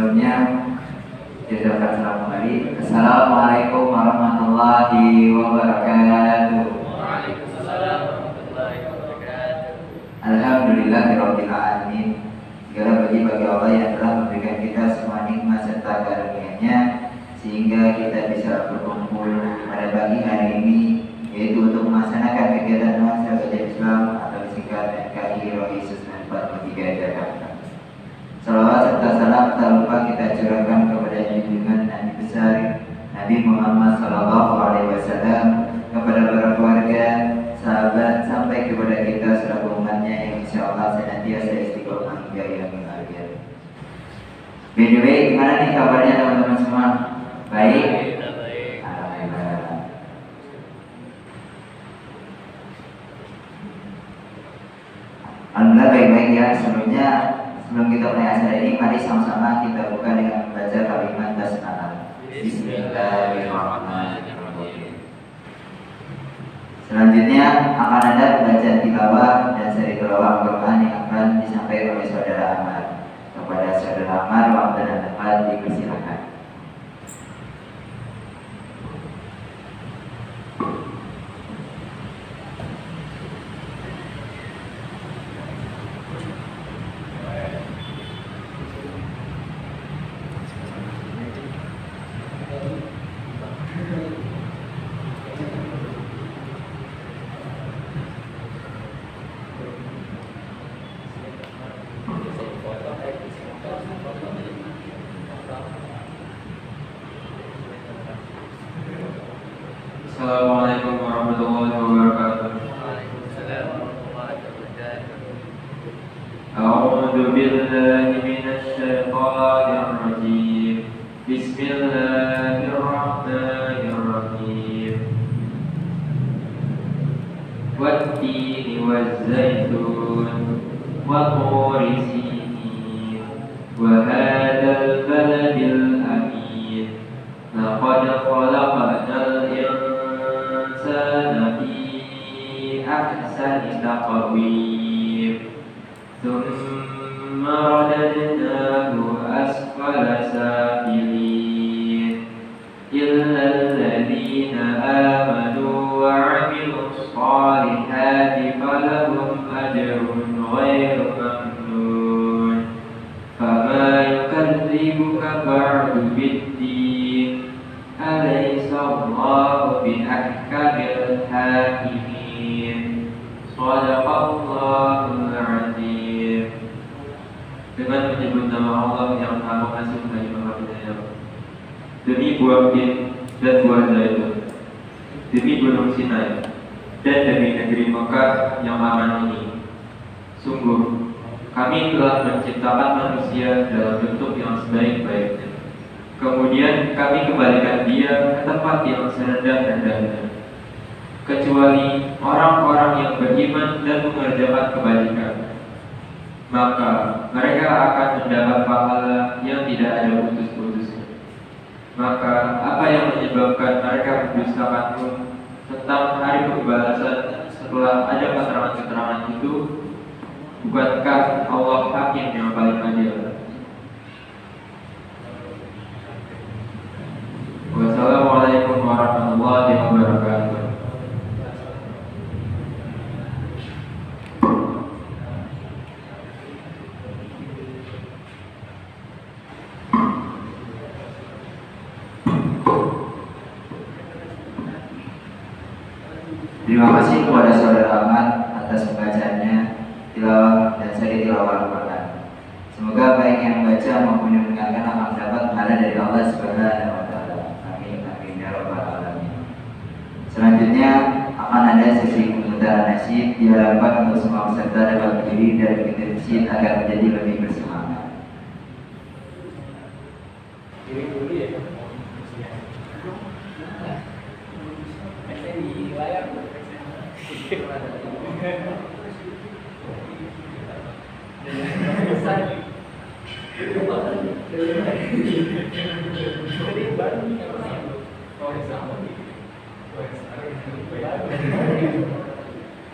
Sebelumnya jazakallahu salam kembali. Assalamualaikum warahmatullahi wabarakatuh. Waalaikumsalam warahmatullahi wabarakatuh. Alhamdulillahirabbil alamin. Segala puji bagi Allah yang telah memberikan kita semua nikmat serta karunia-Nya sehingga kita bisa berkumpul pada pagi hari ini, yaitu untuk melaksanakan kegiatan Mahasiswa Kajian Islam atau disingkat MKI ROI 9443 Jakarta. Salawat serta salam tak lupa kita curahkan kepada junjungan Nabi besar Nabi Muhammad SAW, kepada para keluarga, sahabat, sampai kepada kita selaku umatnya yang insya Allah senantiasa istiqomah hingga yaumil akhir. By the way, gimana nih kabarnya teman-teman semua? Baik? Alhamdulillah. Alhamdulillah baik-baik ya. Sebelum kita mulai acara ini, mari sama-sama kita buka dengan membaca kalimat basmalah. Bismillahirrahmanirrahim. Selanjutnya akan ada pembacaan tilawah dan seri tilawah Al-Quran yang akan disampaikan oleh saudara Amar. Kepada saudara Amar, waktu dan tempat dipersilakan. Assalamualaikum warahmatullahi wabarakatuh. Waalaikumsalam warahmatullahi wabarakatuh. A'udzu billahi minasy syaithanir rajim. Bismillahirrahmanirrahim. Wat-tini waz-zaitun wa turi sinin wa hadzal baladil amin. Laqad khalaqnal insana fi ahsani taqwim. Thumma radadnahu asfala safilin. Illa alladhina amanu wa 'amilus salihati falahum ajrun ghairu mamnun. Fama yukadzibuka ba'du bid-din. Alaysa Allahu biahkamil hakimin. Shadaqallahul azim. Dengan menyebut nama Allah yang Maha Pengasih lagi Maha Penyayang. Demi buah tin dan buah zaitun, demi gunung Sinai, dan demi negeri Mekah yang aman ini. Sungguh, kami telah menciptakan manusia dalam bentuk yang sebaik-baiknya. Kemudian kami kembalikan dia ke tempat yang serendah-rendahnya, kecuali orang-orang yang beriman dan mengerjakan kebajikan. Maka mereka akan mendapat pahala yang tidak ada putus-putusnya. Maka apa yang menyebabkan mereka mendustakanmu tentang hari pembalasan setelah ada keterangan-keterangan itu? Bukankah Allah Hakim yang paling adil? Wassalamualaikum warahmatullahi wabarakatuh. Terima kasih kepada saudara Ahmad atas pembacaannya tilawah dan seri tilawah Al-Quran. Semoga baik yang membaca maupun yang mendengarkan akan mendapat pahala dari Allah Subhanahu wa Ta'ala. Amin amin ya rabbal alamin. Selanjutnya akan ada sesi pemutaran nasyid, diharapkan untuk semua peserta dapat berdiri dan mengikuti nasyid agar menjadi lebih bersemangat. Diri dulu ya. Di layar.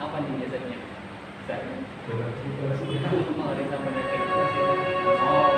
Apa nih biasanya? Oh,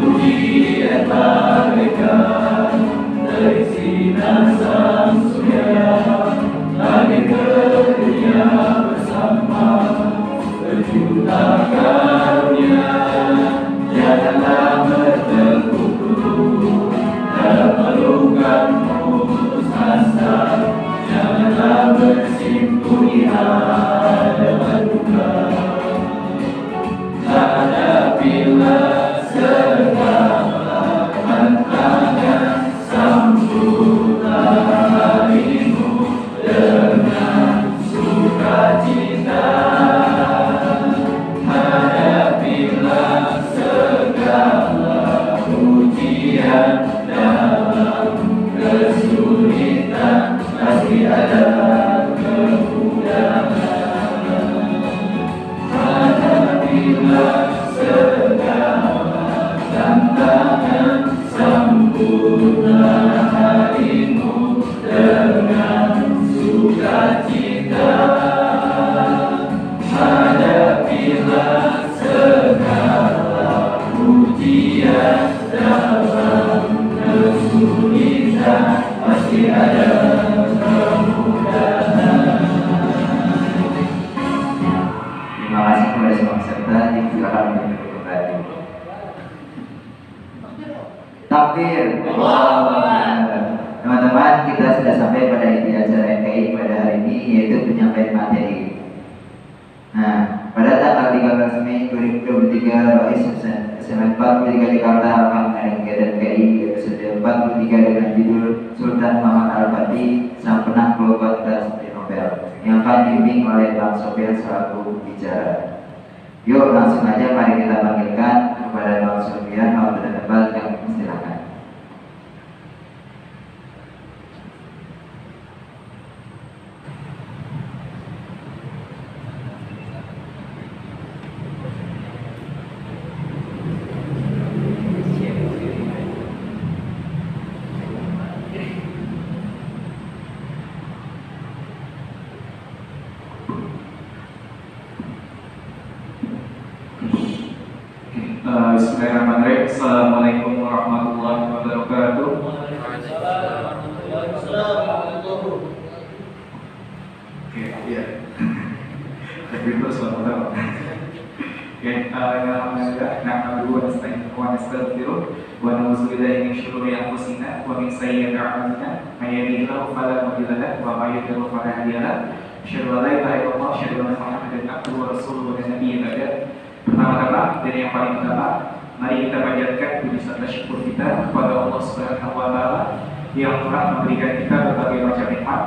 Pujian bagaikan dari sinar sang surya, langit ke dunia bersama berjuta karunia. Janganlah bertekuk dalam pelukanmu putus asa, janganlah bersimpuh dengan duka. Hadapilah segala tantangan, sambutlah harimu dengan sukacita. Hadapilah segala ujian, dalam kesulitan pasti ada kemudahan. Hadapilah segala tantangan, sambutlah harimu dengan sukacita. Hadapilah segala ujian, dalam kesulitan pasti ada kemudahan. Terima kasih kepada semua peserta. Silakan untuk kembali. Takbir. Teman-teman, kita sudah sampai pada inti acara NKI pada hari ini, yaitu penyampaian materi. Nah, pada tanggal 13 Mei 2023, Rais SMA 43 Jakarta akan mengadakan kegiatan KI episode 43 dengan judul Sultan Muhammad Al-Fatih, Sang Penakluk Kontes Nobel, yang akan dibimbing oleh Bang Sofyan selaku bicara. Yuk langsung aja mari kita panggilkan kepada Bang Sofyan. Mau berdebat, kami silakan. Bismillahirrahmanirrahim. Assalamualaikum warahmatullahi wabarakatuh. Oke, ya. Tapi terus selamat. Oke, alhamdulillah. Nahmaduhu wa nasta'inuhu wa nastaghfiruh wa na'udzu billahi min syururi anfusina wa min sayyiati a'malina. May yahdihillahu fala mudilla lahu wa may yudlil fala hadiya lahu. Asyhadu an la ilaha illallah wa asyhadu anna Muhammadan abduhu wa rasuluhu la nabiyya ba'dahu. Pertama-tama dan yang paling utama, mari kita panjatkan puji serta syukur kita kepada Allah Subhanahu wa Ta'ala yang telah memberikan kita berbagai macam nikmat,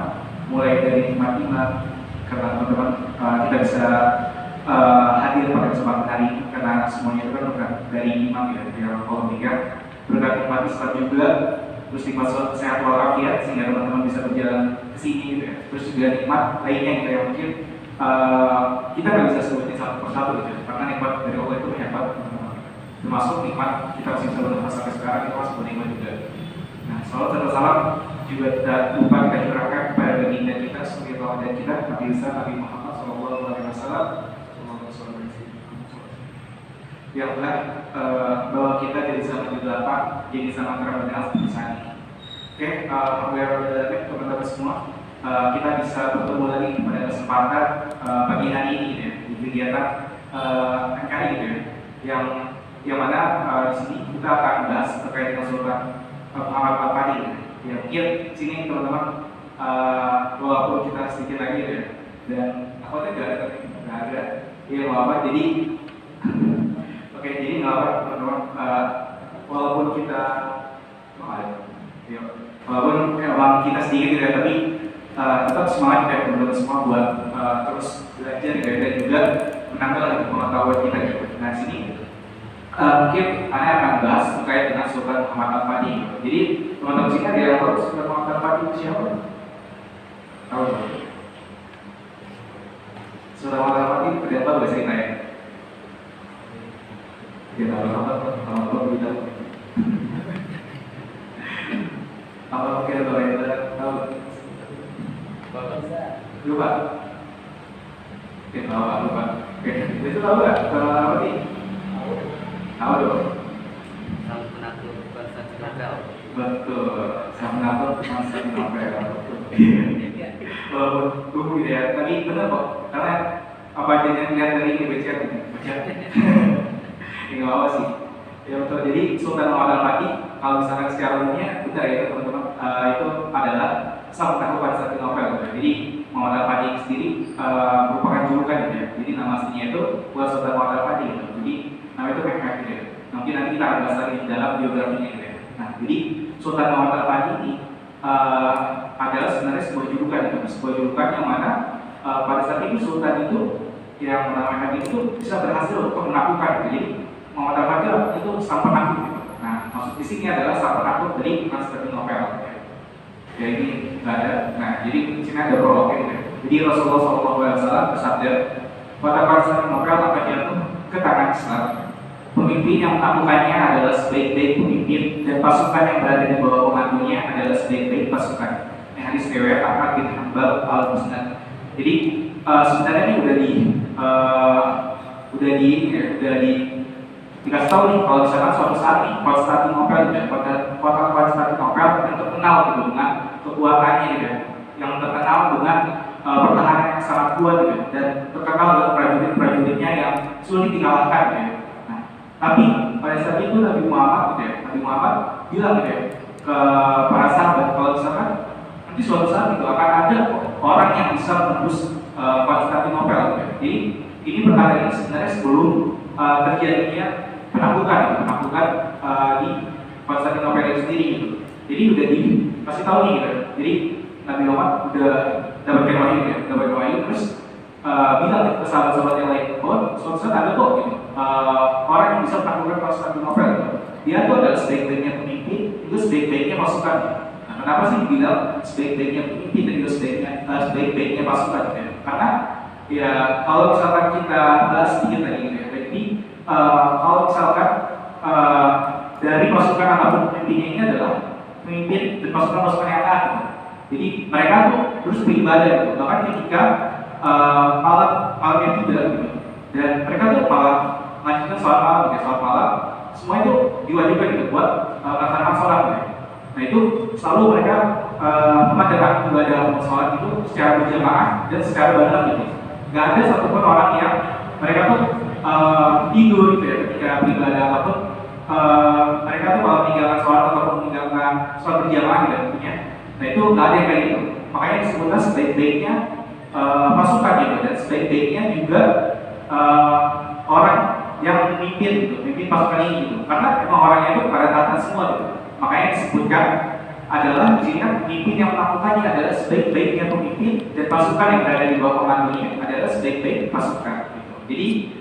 mulai dari nikmat iman, karena teman-teman kita bisa hadir pada kesempatan hari ini karena semuanya itu kan berkat dari iman ya, dari Allah memberikan berkat nikmat Islam juga, terus nikmat sehat walafiat sehingga teman-teman bisa berjalan ke sini gitu ya. Terus juga nikmat lainnya gitu yang mungkin kita nggak bisa sebutin satu persatu gitu, karena nikmat dari Allah itu banyak banget, termasuk nikmat kita masih bisa bernafas sampai sekarang, itu masuk nikmat juga. Nah, salam serta salam juga tidak lupa kita curahkan kepada baginda kita sebagai tauladan kita, Nabi besar Nabi Muhammad SAW, yang telah bawa kita dari zaman ke-8 jadi zaman terbenal seperti saat ini. Oke, alhamdulillah teman-teman semua. Kita bisa bertemu lagi pada kesempatan pagi hari ini gitu ya, di kegiatan NKI gitu ya, yang mana di sini kita akan bahas terkait dengan Sultan Muhammad Al-Fatih gitu. Ya mungkin sini teman-teman walaupun kita sedikit lagi gitu ya, dan aku nggak ada ya apa jadi oke, jadi nggak apa teman-teman, walaupun kita walaupun emang kita sedikit gitu ya, tapi tetap semangat ya teman-teman semua buat terus belajar dan juga menambah pengetahuan kita gitu. Nah sini mungkin saya akan bahas terkait dengan Sultan Muhammad Al-Fatih gitu. Jadi teman-teman sini ada yang tahu Sultan Muhammad Al-Fatih itu siapa? Tahu? Sultan Muhammad Al-Fatih tidak tahu bahasa kita ya? Tidak tahu apa kita apa mungkin kalau kita tahu? Lupa. Oke, lupa. Oke, itu Itu tahu nggak? Apa nih? Tahu dong. Sang penakluk Konstantinopel. Betul. Sang penakluk Konstantinopel. Tunggu gitu ya. Tapi benar kok. Karena apa aja yang lihat dari ini baca gitu. Baca. Ini nggak apa sih. Ya betul. Jadi Sultan Muhammad Al-Fatih kalau misalkan secara umumnya benar ya teman-teman, itu adalah sang penakluk Konstantinopel. Jadi Muhammad Al-Fatih sendiri merupakan julukan gitu ya. Jadi nama aslinya itu buat Sultan Muhammad Al-Fatih gitu. Jadi nama itu Mehmet gitu ya. Nanti kita akan bahas lagi di dalam biografinya gitu ya. Nah, jadi Sultan Muhammad Al-Fatih ini adalah sebenarnya sebuah julukan gitu. Sebuah julukan yang mana pada saat itu Sultan itu yang namanya itu bisa berhasil untuk menaklukkan gitu. Jadi Muhammad Al-Fatih itu sang penakluk gitu. Nah, maksud di sini adalah sang penakluk dari Konstantinopel gitu ya. Ya ini nggak ada. Nah, jadi di sini ada prolognya gitu. Jadi Rasulullah SAW bersabda, kota Konstantinopel akan jatuh ke tangan Islam. Pemimpin yang menaklukkannya adalah sebaik-baik pemimpin dan pasukan yang berada di bawah komandonya adalah sebaik-baik pasukan. Ini hadis riwayat Ahmad bin Hanbal Al-Musnad. Jadi sebenarnya ini udah dikasih tahu nih kalau misalkan suatu saat nih Konstantinopel dan kota Konstantinopel yang terkenal gitu dengan kekuatannya gitu, yang terkenal dengan pertahanan yang sangat kuat gitu, dan terkenal dengan prajurit-prajuritnya yang sulit dikalahkan gitu. Nah, tapi pada saat itu Nabi Muhammad bilang gitu ya, ke para sahabat kalau misalkan nanti suatu saat itu akan ada orang yang bisa menembus Konstantinopel gitu. Jadi ini perkara ini sebenarnya sebelum terjadinya penaklukan di Konstantinopel itu sendiri gitu. Jadi udah dikasih tahu nih gitu. Jadi Nabi Muhammad udah dapatkan wahyu ya, terus bilang ke sahabat-sahabat yang lain, oh suatu saat ada kok gitu, orang yang bisa menaklukkan Konstantinopel gitu. Dia tuh adalah sebaik-baiknya pemimpin, itu sebaik-baiknya pasukan. Nah, kenapa sih dibilang sebaik-baiknya pemimpin dan juga sebaik-baiknya pasukan gitu ya? Karena ya kalau misalkan kita bahas sedikit tadi gitu ya, jadi kalau misalkan dari pasukan ataupun pemimpinnya ini adalah pemimpin dan pasukan-pasukan yang taat gitu. Jadi mereka tuh terus beribadah gitu, bahkan ketika malamnya tiba gitu, dan mereka tuh malah melanjutkan sholat malam gitu, sholat malam semua itu diwajibkan gitu buat melaksanakan sholat gitu. Nah itu selalu mereka mengadakan ibadah sholat itu secara berjamaah dan secara bareng gitu. Gak ada satupun orang yang mereka tuh tidur gitu ya ketika beribadah ataupun mereka tuh kalau meninggalkan sholat ataupun meninggalkan sholat berjamaah gitu tentunya. Nah itu nggak ada yang kayak gitu. Makanya disebutkan sebaik-baiknya pasukan gitu, dan sebaik-baiknya juga orang yang memimpin gitu, memimpin pasukan ini gitu. Karena emang orangnya itu pada taatan semua gitu. Makanya disebutkan adalah jika pemimpin yang melakukannya adalah sebaik-baiknya pemimpin dan pasukan yang berada di bawah komandonya adalah sebaik-baik pasukan gitu. Jadi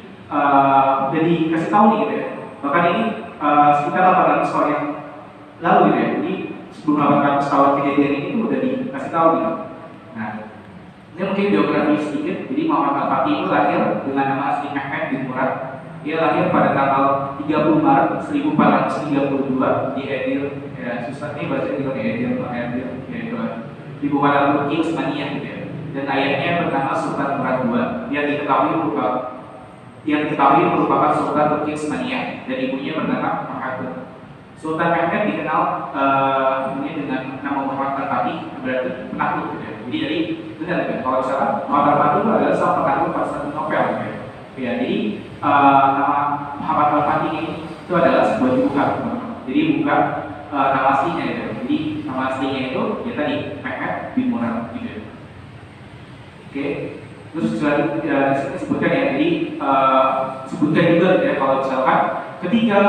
udah dikasih tahu nih gitu ya. Bahkan ini sekitar 800 tahun yang lalu gitu ya. Jadi sebelum 800 tahun kejadian ini tuh udah dikasih tahu gitu. Nah, ini mungkin biografi sedikit. Jadi Muhammad Al-Fatih itu lahir dengan nama asli Mehmet bin Murad. Dia lahir pada tanggal 30 Maret 1432 di Edir, ya susah nih bahasa Edir, ya itu di Bukharan Turki Utsmaniyah gitu ya. Dan ayahnya bernama Sultan Murad II. Dia diketahui merupakan Sultan Turki Utsmaniyah, dan ibunya bernama Mahatun. Sultan Mehmet dikenal dengan nama Muhammad Al-Fatih, berarti penakluk gitu ya. Jadi dari benar kan kalau misalkan Muhammad Al-Fatih itu adalah sang penakluk Konstantinopel gitu ya. Ya, jadi nama Muhammad Al-Fatih itu adalah sebuah julukan, jadi bukan nama aslinya gitu. Jadi nama aslinya itu ya tadi Mehmet bin Murad gitu ya. Oke, terus disebutkan ya, jadi sebutkan juga gitu ya kalau misalkan ketika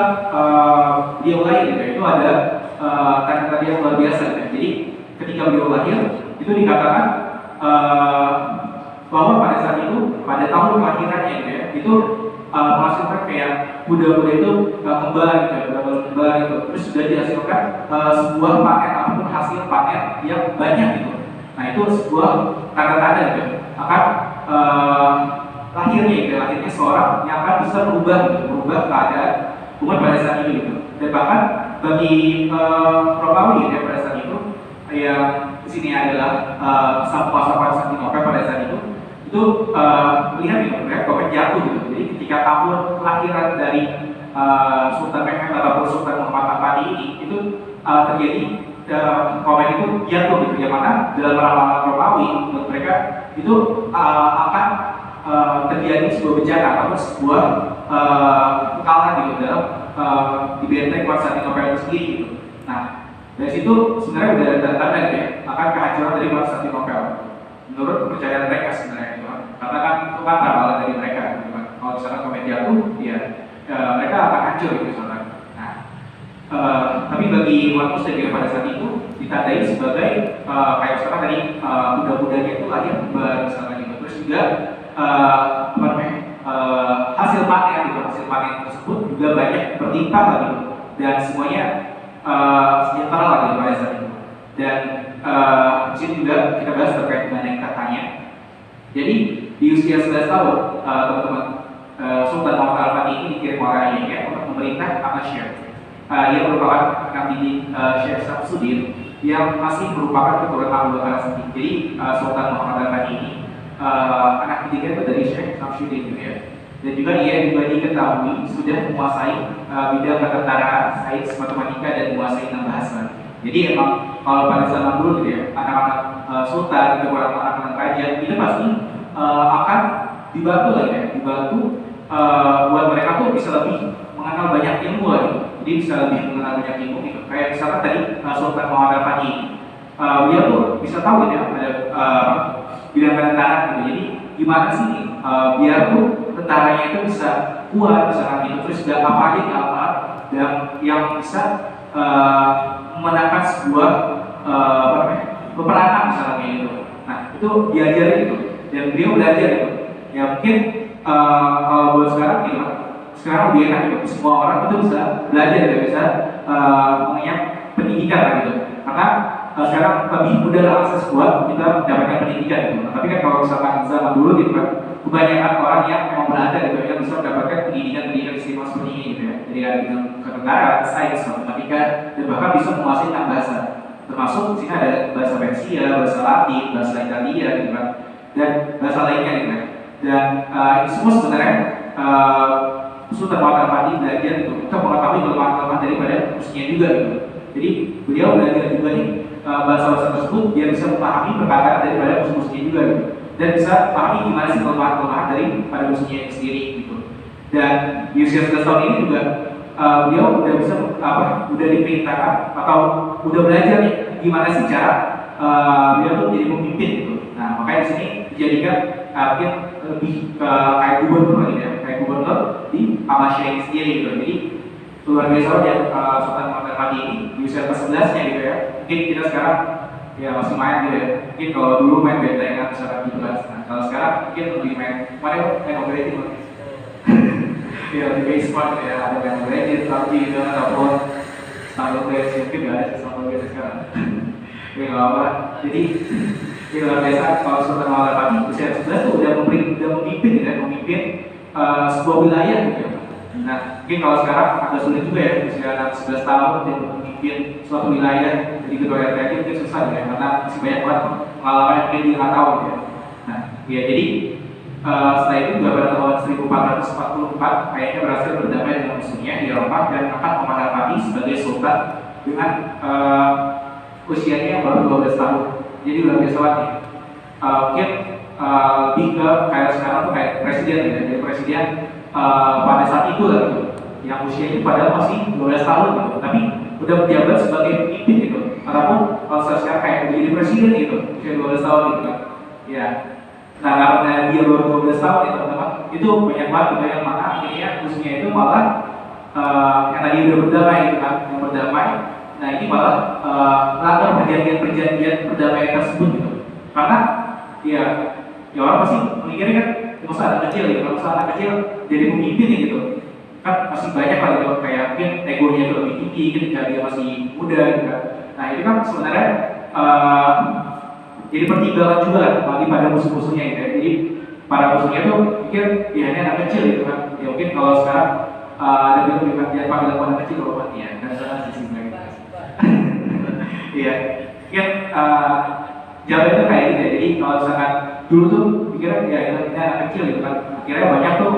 beliau lahir gitu, itu ada tanda-tanda yang luar biasa gitu. Jadi ketika beliau lahir itu dikatakan bahwa pada saat itu, pada tahun kelahirannya gitu ya, itu menghasilkan kayak kuda-kuda itu kembar gitu ya, kembar gitu. Terus sudah dihasilkan sebuah panen ataupun hasil panen yang banyak gitu. Nah itu sebuah tanda-tanda gitu akan lahirnya seorang yang akan bisa merubah keadaan umat pada saat itu gitu. Dan bahkan bagi Romawi ya pada saat itu yang di sini adalah sang kuasa Konstantinopel pada saat itu melihat gitu, mereka bahkan jatuh gitu. Jadi ketika tahun kelahiran dari Sultan Mehmed ataupun Sultan Muhammad Al-Fatih ini itu terjadi komen itu jatuh gitu, yang mana dalam ramalan Romawi menurut mereka itu akan terjadi sebuah bencana atau sebuah kekalahan gitu dalam di benteng Konstantinopel itu sendiri gitu. Nah, dari situ sebenarnya udah ada tanda-tanda gitu ya akan kehancuran dari Konstantinopel menurut kepercayaan mereka sebenarnya gitu. Karena kan itu kan ramalan dari mereka gitu kan. Kalau misalkan komen jatuh, ya mereka akan hancur gitu misalkan. Nah, tapi bagi umat Muslim juga pada saat itu ditandai sebagai kayak misalkan tadi kuda-kudanya itu lahir kembar misalkan gitu. Terus juga hasil panen tersebut juga banyak berlimpah lagi dan semuanya sejahtera lagi pada saat itu. Dan di sini juga kita bahas terkait dengan yang katanya. Jadi di usia 11 tahun teman-teman Sultan Muhammad Al-Fatih ini dikirim oleh ayahnya untuk memerintah Abbasiyah. Ia merupakan anak didik Syekh Samsudin yang masih merupakan keturunan Abu Bakar As-Siddiq. Jadi Sultan Muhammad Al-Fatih ini anak didiknya itu dari Syekh Samsudin gitu ya. Dan juga ia juga diketahui sudah menguasai bidang ketentaraan, sains, matematika dan menguasai 6 bahasa. Jadi emang kalau pada zaman dulu gitu ya, anak-anak sultan, anak-anak raja itu pasti akan dibantu lagi ya, dibantu buat mereka tuh bisa lebih mengenal banyak ilmu lagi. Jadi bisa lebih mengenal banyak ilmu gitu. Kayak misalkan tadi Sultan Muhammad Al-Fatih, dia tuh bisa tahu ya ada bidang ketentaraan gitu. Jadi gimana sih biar tuh tentaranya itu bisa kuat misalkan gitu. Terus juga apa aja yang bisa memenangkan sebuah peperangan misalnya gitu. Nah itu diajarin gitu dan beliau belajar gitu. Ya mungkin kalau buat sekarang gitu, sekarang lebih enak gitu. Semua orang itu bisa belajar ya, bisa mengenyam pendidikan lah gitu. Karena sekarang lebih mudah akses buat kita mendapatkan pendidikan gitu. Tapi kan kalau misalkan zaman dulu gitu kan, kebanyakan orang yang memang berada gitu yang bisa mendapatkan pendidikan istimewa seperti ini gitu ya. Jadi ada bidang ketentaraan, sains, matematika, dan bahkan bisa menguasai 6 bahasa. Termasuk di sini ada bahasa Persia, bahasa Latin, bahasa Italia gitu kan, dan bahasa lainnya gitu kan. Dan ini semua sebenarnya Sultan Muhammad Al-Fatih belajar untuk mengetahui kelemahan-kelemahan daripada musuhnya juga gitu. Jadi beliau belajar juga nih bahasa-bahasa tersebut biar bisa memahami perkataan daripada musuh-musuhnya juga gitu. Dan bisa pahami gimana sih kelemahan-kelemahan daripada musuhnya sendiri gitu. Dan di usia 11 tahun ini juga beliau udah bisa udah diperintahkan atau udah belajar nih gimana sih cara beliau tuh menjadi pemimpin gitu. Nah makanya di sini dijadikan mungkin lebih kayak gubernur gitu ya, kayak gubernur di Abbasiyah ini sendiri gitu. Jadi luar biasa ya Sultan Muhammad Al-Fatih ini di usia ke-11-nya gitu ya. Mungkin kita sekarang ya masih main gitu ya. Mungkin kalau dulu main bentengan misalkan gitu kan. Nah kalau sekarang mungkin lebih main Mobile Legends lah. Ya lebih e-sport ya, ada main Mobile Legends, PUBG gitu ataupun Stumble Guys, mungkin nggak ada Stumble Guys sekarang. Ya nggak apa. Jadi ini luar biasa kalau Sultan Muhammad Al-Fatih usia 11 tuh udah memimpin gitu ya, memimpin sebuah wilayah gitu ya. Nah mungkin kalau sekarang agak sulit juga ya, usia anak 11 tahun dan memimpin suatu wilayah jadi ketua RT aja mungkin susah gitu ya, karena masih banyak banget pengalaman yang mungkin dia nggak tahu gitu ya. Nah ya jadi setelah itu juga pada tahun 1444 ayahnya berhasil berdamai dengan musuhnya di Eropa dan angkat Muhammad Al-Fatih sebagai sultan dengan usianya yang baru 12 tahun. Jadi luar biasa banget. Mungkin lebih ke kayak sekarang tuh kayak presiden gitu. Jadi presiden pada saat itu lah gitu, yang usianya padahal masih 12 tahun gitu, tapi udah menjabat sebagai pemimpin gitu. Ataupun kalau sekarang kayak jadi presiden gitu, usia 12 tahun gitu kan. Ya. Nah karena dia baru 12 tahun ya teman-teman, itu banyak banget yang mana akhirnya usianya itu malah yang tadi udah berdamai gitu kan, yang berdamai. Nah ini malah melanggar perjanjian perdamaian tersebut gitu. Karena ya orang pasti memikirnya kan masa anak kecil gitu, masa anak kecil jadi pemimpin gitu. Kan masih banyak lah gitu, kayak mungkin egonya itu lebih tinggi ketika dia masih muda gitu kan. Nah itu kan sebenarnya jadi pertimbangan juga bagi pada musuh-musuhnya gitu ya. Jadi para musuhnya tuh pikir ya ini anak kecil gitu kan. Ya mungkin kalau sekarang ada dia panggil anak kecil kalau mati ya, kan salah sih sebenarnya. Iya, mungkin jawabannya itu kayak gitu ya. Jadi kalau misalkan dulu tuh pikiran ya ini anak kecil gitu kan. Akhirnya banyak tuh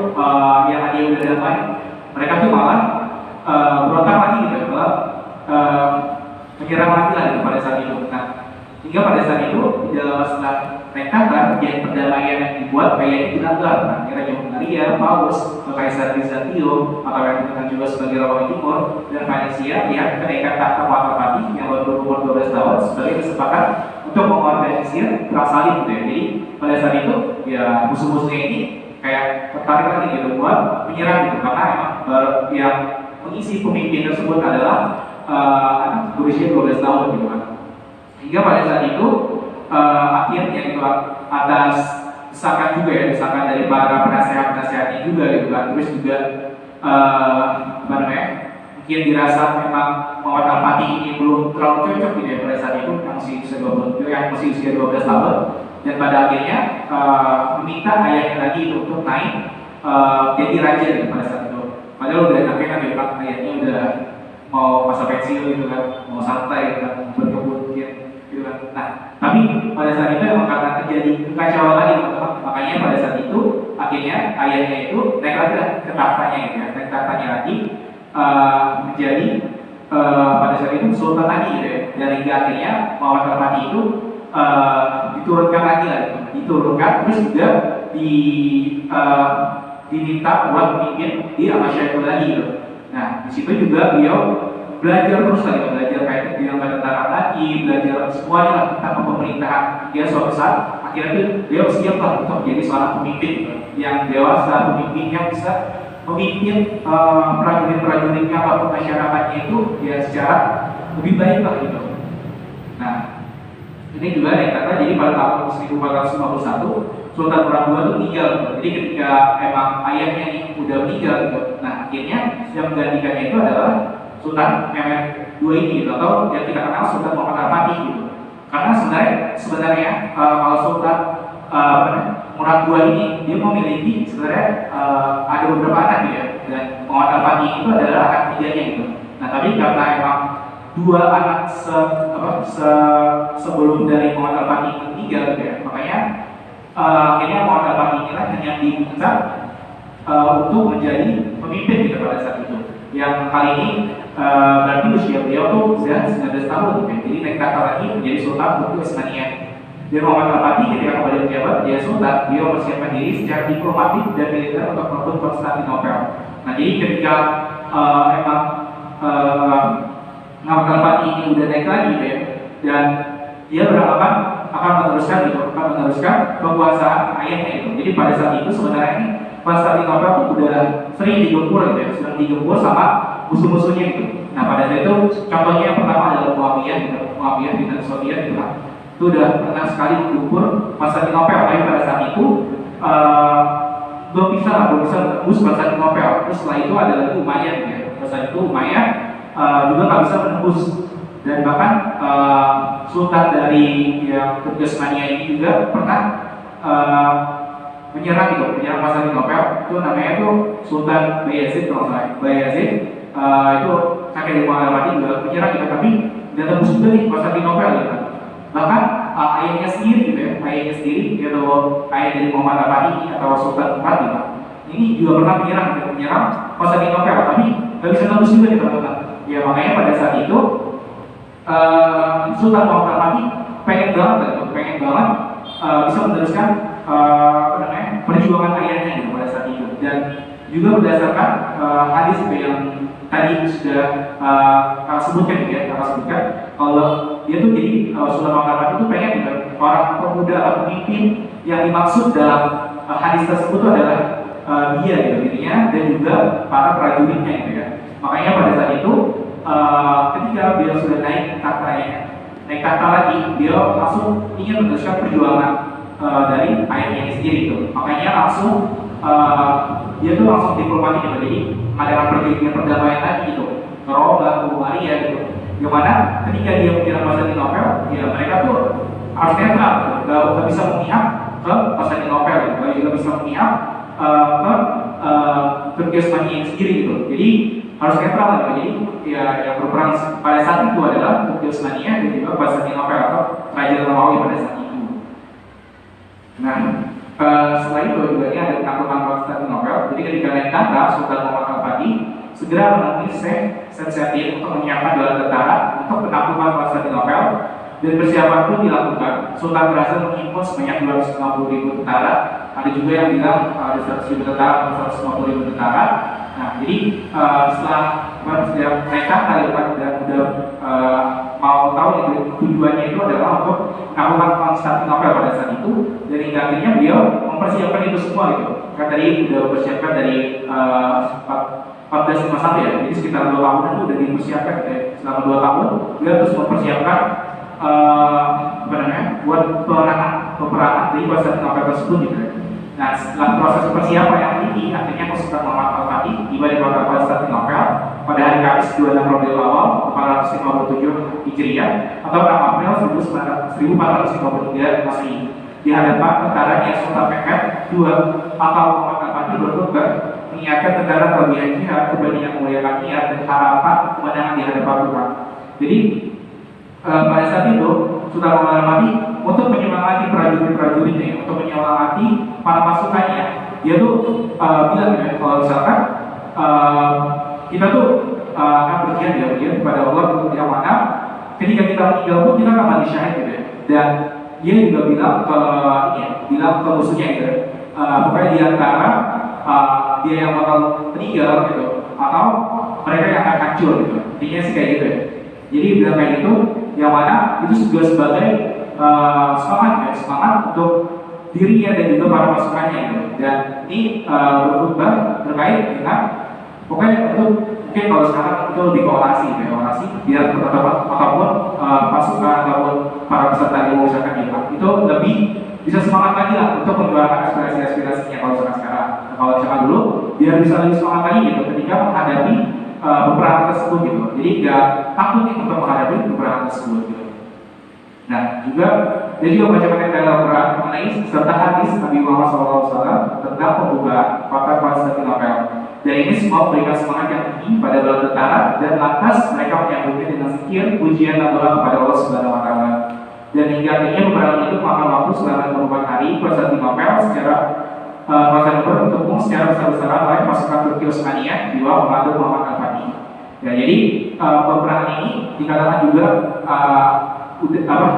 yang udah damai, mereka tuh malah berontak lagi gitu, malah menyerang lagi lah gitu pada saat itu. Nah, hingga pada saat itu di dalam setelah Nektatar yang perdamaian yang dibuat kayak itu dilanggar. Nah, Raja Hungaria, Paus, Kaisar Bizantio, atau yang dikenal juga sebagai Romawi Timur, dan Venesia yang kenaikan tahta Matapati yang baru berumur 12 tahun sebagai kesempatan untuk mengorganisir perang salib gitu ya. Jadi pada saat itu ya musuh-musuhnya ini kayak tertarik lagi gitu buat menyerang gitu, karena emang yang mengisi pemimpin tersebut adalah anak berusia 12 tahun gitu kan. Hingga pada saat itu akhirnya itu atas desakan juga ya, desakan dari para penasehat-penasehatnya juga gitu kan. Terus juga mungkin dirasa memang Muhammad Al-Fatih ini belum terlalu cocok gitu ya pada saat itu, yang masih usia 12 tahun, dan pada akhirnya meminta ayahnya lagi untuk naik jadi raja gitu pada saat itu. Padahal udah enak-enak ya, ayahnya udah mau masa pensiun gitu kan, mau santai gitu kan, berkebun gitu kan. Nah, tapi pada saat itu emang karena terjadi kekacauan lagi teman-teman, makanya pada saat itu akhirnya ayahnya itu naik lagi ke tahtanya gitu ya, naik tahtanya lagi menjadi pada saat itu sultan lagi gitu ya, dan hingga akhirnya Muhammad Al-Fatih itu diturunkan lagi lah gitu. Diturunkan terus juga diminta buat memimpin di Amasya itu lagi gitu. Nah, di situ juga beliau belajar terus lagi, belajar kayak bidang tentara lagi, belajar semuanya lah tentang pemerintahan. Dia suatu saat akhirnya beliau siap lah untuk menjadi seorang pemimpin yang dewasa, pemimpin yang bisa memimpin prajurit-prajuritnya ataupun masyarakatnya itu ya secara lebih baik lah gitu. Nah, ini juga yang kata jadi pada tahun 1451 Sultan Prabu itu meninggal gitu. Jadi ketika emang ayahnya ini udah meninggal gitu, nah akhirnya yang menggantikannya itu adalah Sultan Mehmed II ini gitu, atau yang kita kenal Sultan Muhammad Al-Fatih gitu. Karena sebenarnya kalau Sultan Murad II ini dia memiliki sebenarnya ada beberapa anak gitu ya, dan Muhammad Al-Fatih itu adalah anak ketiganya gitu. Nah tapi karena emang dua anak sebelum dari Muhammad Al-Fatih itu meninggal gitu ya, makanya akhirnya Muhammad Al-Fatih inilah yang diminta untuk menjadi pemimpin gitu pada saat itu. Yang kali ini berarti usia beliau tuh sudah 19 tahun gitu ya. Jadi naik tahta lagi menjadi Sultan untuk Utsmaniyah. Dan Muhammad Al-Fatih ketika kembali menjabat dia Sultan, beliau mempersiapkan diri secara diplomatik dan militer untuk merebut Konstantinopel. Nah jadi ketika emang Muhammad Al-Fatih ini udah naik lagi gitu ya, dan dia beranggapan akan meneruskan kekuasaan ayahnya itu. Jadi pada saat itu sebenarnya ini Konstantinopel itu udah sering digempur gitu ya, sering digempur sama musuh-musuhnya gitu. Nah pada saat itu contohnya yang pertama adalah Muawiyah gitu, Muawiyah bin Sufyan gitu kan. Itu udah pernah sekali digempur Konstantinopel, tapi pada saat itu belum bisa menembus Konstantinopel. Terus setelah itu ada lagi Umayyah gitu ya. Pada saat itu Umayyah juga nggak bisa menembus, dan bahkan Sultan dari yang Utsmaniyah ini juga pernah menyerang Konstantinopel. Itu namanya tuh Sultan Bayezid kalau nggak salah. Bayezid itu kakek dari Muhammad Al-Fatih juga menyerang gitu, tapi tidak tembus juga nih Konstantinopel gitu. Bahkan ayahnya sendiri gitu ya, ayahnya sendiri yaitu ayah dari Muhammad Al-Fatih atau Sultan Murad gitu, ini juga pernah menyerang Konstantinopel, tapi nggak bisa tembus juga nih teman-teman. Ya makanya pada saat itu Sultan Muhammad Al-Fatih pengen banget bisa meneruskan perjuangan ayahnya gitu pada saat itu. Dan juga berdasarkan hadis yang tadi sudah sebutkan gitu ya, kalau dia tuh jadi Sultan Muhammad Al-Fatih itu pengen gitu, orang pemuda atau pemimpin yang dimaksud dalam hadis tersebut itu adalah dia gitu dirinya dan juga para prajuritnya gitu ya. Makanya pada saat itu ketika beliau sudah naik tahta lagi, beliau langsung ingin meneruskan perjuangan dari ayahnya ini sendiri gitu. Makanya langsung dia tuh langsung diplomatik gitu, jadi mengadakan perjanjian perdamaian lagi gitu, ke Roma, ke Hungaria gitu. Gimana ketika dia menyerang Konstantinopel, ya mereka tuh harus netral, nggak bisa memihak ke Konstantinopel, nggak juga bisa memihak ke Turki Utsmaniyah sendiri gitu. Jadi harus netral gitu. Jadi ya yang berperang pada saat itu adalah Turki Utsmaniyah dan juga Konstantinopel atau Kerajaan Romawi pada saat itu. Nah, Setelah itu juga ini ada penaklukan Konstantinopel. Jadi ketika naik tahta, Sultan Muhammad Al-Fatih segera menemui Syekh Sensetin untuk menyiapkan bala tentara untuk penaklukan Konstantinopel, dan persiapan pun dilakukan. Sultan berhasil mengimpor sebanyak 250.000 tentara. Ada juga yang bilang ada 100.000 tentara atau 150.000 tentara. Nah, jadi setelah naik tahta, udah mau tahu itu tujuannya itu adalah untuk melakukan Konstantinopel pada saat itu, dan hingga akhirnya beliau mempersiapkan itu semua gitu. Kan tadi udah mempersiapkan dari 1451 ya, jadi sekitar 2 tahunan itu udah dipersiapkan gitu ya. Selama 2 tahun beliau terus mempersiapkan buat peperangan di Konstantinopel tersebut gitu ya. Nah, setelah proses persiapan yang tinggi, akhirnya Sultan Muhammad Al-Fatih tiba di kota Konstantinopel pada hari Kamis 26 Rabiul Awal 457 Hijriah atau 6 April 1453 Masehi. Di hadapan tentaranya Sultan Mehmed II atau Muhammad Al-Fatih berkhutbah mengingatkan tentara kelebihan jihad, kepentingan memuliakan niat, dan harapan kemenangan di hadapan Tuhan. Jadi pada saat itu Sultan Muhammad Al-Fatih untuk menyemangati prajurit-prajuritnya, untuk menyemangati para pasukannya, dia tuh bilang ya, kalau misalkan kita tuh akan berjihad kepada Allah yang mana ketika kita meninggal pun kita akan mati syahid gitu ya. Dan dia juga bilang ke musuhnya gitu, pokoknya di antara dia yang bakal meninggal gitu atau mereka yang akan hancur gitu. Intinya sih kayak gitu ya. Jadi bilang kayak gitu, yang mana itu juga sebagai semangat untuk dirinya dan juga para pasukannya gitu. Dan ini berkhutbah terkait dengan pokoknya itu mungkin kalau sekarang itu lebih ke orasi gitu ya, orasi biar teman-teman ataupun pasukan ataupun para peserta yang misalkan itu lebih bisa semangat lagi lah untuk menyuarakan aspirasi-aspirasinya kalau sekarang. Nah, kalau misalkan dulu biar bisa lebih semangat lagi gitu ketika menghadapi peperangan tersebut gitu. Jadi nggak takut nih untuk menghadapi peperangan tersebut gitu. Nah, dia juga membacakan ayat Al-Quran mengenai serta hadis Nabi Muhammad SAW tentang pembukaan kota Konstantinopel. Dan ini semua memberikan semangat yang tinggi pada bala tentara, dan lantas mereka menyambutnya dengan zikir, pujian dan doa kepada Allah Subhanahu Wa Taala. Dan hingga akhirnya peperangan itu memakan waktu selama 24 hari. Konstantinopel secara Konstantinopel didukung secara besar-besaran oleh pasukan Turki Utsmaniyah di bawah komando Muhammad Al-Fatih. Ya, jadi peperangan ini dikatakan juga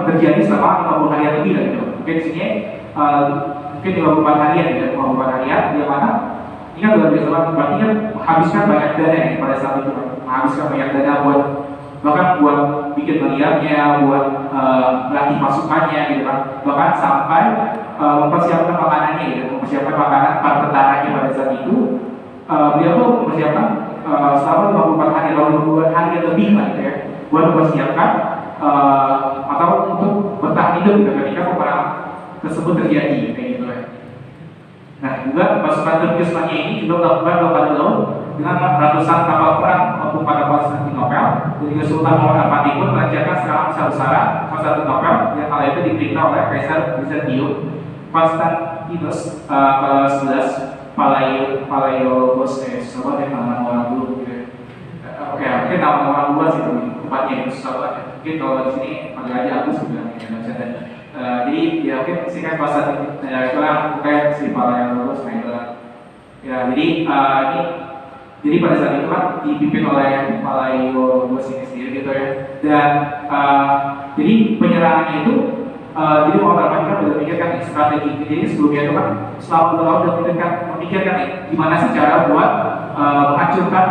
terjadi selama 50 harian lebih lah gitu. Mungkin di sini mungkin 54 harian ya, 54 harian di mana ini kan luar biasa banget, berarti kan menghabiskan banyak dana ya pada saat itu, menghabiskan banyak dana buat bahkan buat bikin meriamnya, buat melatih pasukannya gitu kan, bahkan sampai mempersiapkan makanannya gitu, mempersiapkan makanan para tentaranya pada saat itu. Beliau tuh mempersiapkan selama 54 hari atau 22 hari lebih lah gitu ya, buat mempersiapkan atau untuk bertahan hidup gitu, ketika peperangan tersebut terjadi kayak gitu ya. Nah, juga pasukan Turki Utsmaniyah ini juga melakukan blokade laut dengan ratusan kapal perang maupun pada Konstantinopel. Dan juga Sultan Muhammad Al-Fatih pun melancarkan serangan besar-besaran Konstantinopel yang kala itu diperintah oleh Kaisar Bizantium Konstantinus ke-11 Palaiologos. Susah banget ya nama orang dulu gitu. Oke, mungkin nama orang dua sih tempatnya itu susah banget. Mungkin kalau di sini panggil aja Agus juga ya, jadi ya mungkin singkat bahasa itulah kayak si Palaiologos ya. Jadi pada saat itu kan dipimpin oleh Palaiologos ini sendiri gitu ya. Dan jadi penyerangannya itu jadi Muhammad Al-Fatih kan udah memikirkan strategi. Jadi sebelumnya itu kan selama 2 tahun udah memikirkan gimana sih cara buat menghancurkan